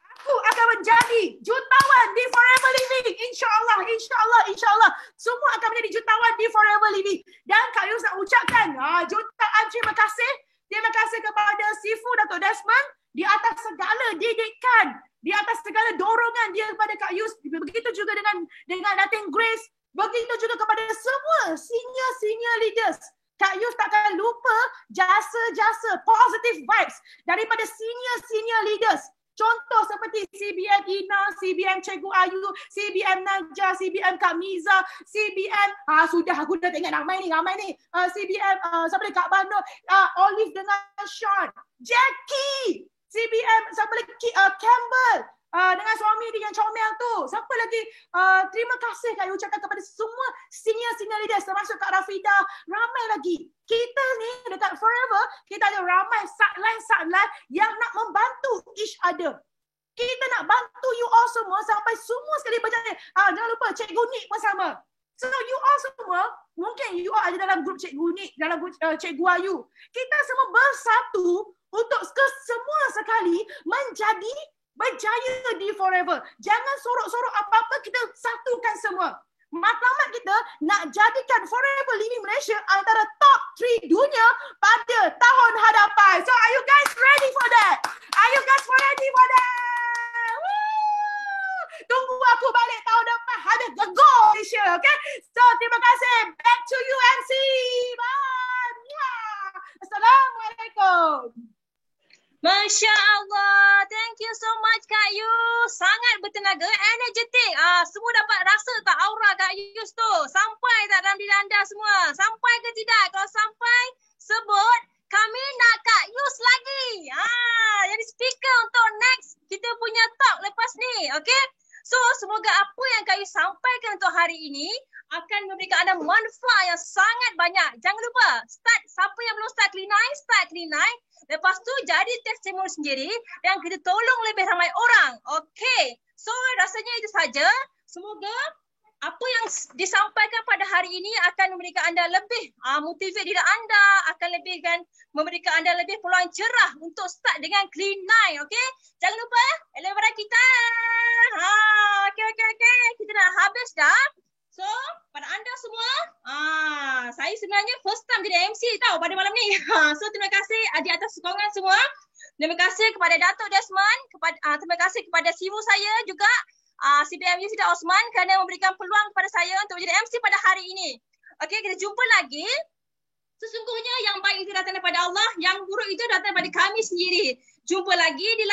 Speaker 2: Aku akan menjadi jutawan di Forever Living. InsyaAllah. Semua akan menjadi jutawan di Forever Living. Dan Kak Yus nak ucapkan jutaan terima kasih. Terima kasih kepada Sifu Dato' Desmond di atas segala didikan, di atas segala dorongan dia kepada Kak Yus. Begitu juga dengan Datin Grace. Begitu juga kepada semua senior leaders. Kak Yus takkan lupa jasa-jasa positive vibes daripada senior leaders. Contoh seperti CBM Ina, CBM Cikgu Ayu, CBM Najah, CBM Kak Miza, CBM, sudah aku dah tengok ramai ni. CBM, siapa lagi Kak Bano, Olive dengan Sean, Jackie, CBM, siapa lagi Campbell, dengan suami dia yang comel tu. Siapa lagi? Terima kasih Kak ucapkan kepada semua senior leaders termasuk Kak Rafida. Ramai lagi. Kita ni dekat Forever, kita ada ramai satline yang nak membantu each other. Kita nak bantu you all semua sampai semua sekali berjaya. Jangan lupa Cikgu Nik pun sama. So you all semua, mungkin you all ada dalam grup Cikgu Nik, dalam grup Cikgu Ayu. Kita semua bersatu untuk semua sekali menjadi berjaya di Forever. Jangan sorok-sorok apa-apa, kita satukan semua. Matlamat kita nak jadikan Forever Living Malaysia antara top 3 dunia pada tahun hadapan. So are you guys ready for that? Are you guys ready for that? Woo! Tunggu aku balik tahun depan. Ada the goal Malaysia, okay? So terima kasih. Back to you MC. Bye. Assalamualaikum.
Speaker 1: Masya Allah, thank you so much Kak Yus. Sangat bertenaga, energetik. Semua dapat rasa tak aura Kak Yus tu? Sampai tak dalam diri anda semua? Sampai ke tidak? Kalau sampai, sebut kami nak Kak Yus lagi. Jadi speaker untuk next kita punya talk lepas ni, okay? So semoga apa yang Kak Yus sampaikan untuk hari ini akan memberikan anda manfaat yang sangat banyak. Jangan lupa, siapa yang belum start start Clean Night. Lepas tu jadi testimoni sendiri dan kita tolong lebih ramai orang. Okay. So rasanya itu saja. Semoga apa yang disampaikan pada hari ini akan memberikan anda lebih motivate diri anda, akan memberikan anda lebih peluang cerah untuk start dengan Clean Night. Okay. Jangan lupa elevator kita. Okay. Kita dah habis dah. So, pada anda semua, saya sebenarnya first time jadi MC tau pada malam ni. So, terima kasih di atas sokongan semua. Terima kasih kepada Dato' Desmond, terima kasih kepada CEO saya juga, CPM Yusida Osman kerana memberikan peluang kepada saya untuk menjadi MC pada hari ini. Okey, kita jumpa lagi. Sesungguhnya yang baik itu datang daripada Allah, yang buruk itu datang daripada kami sendiri. Jumpa lagi di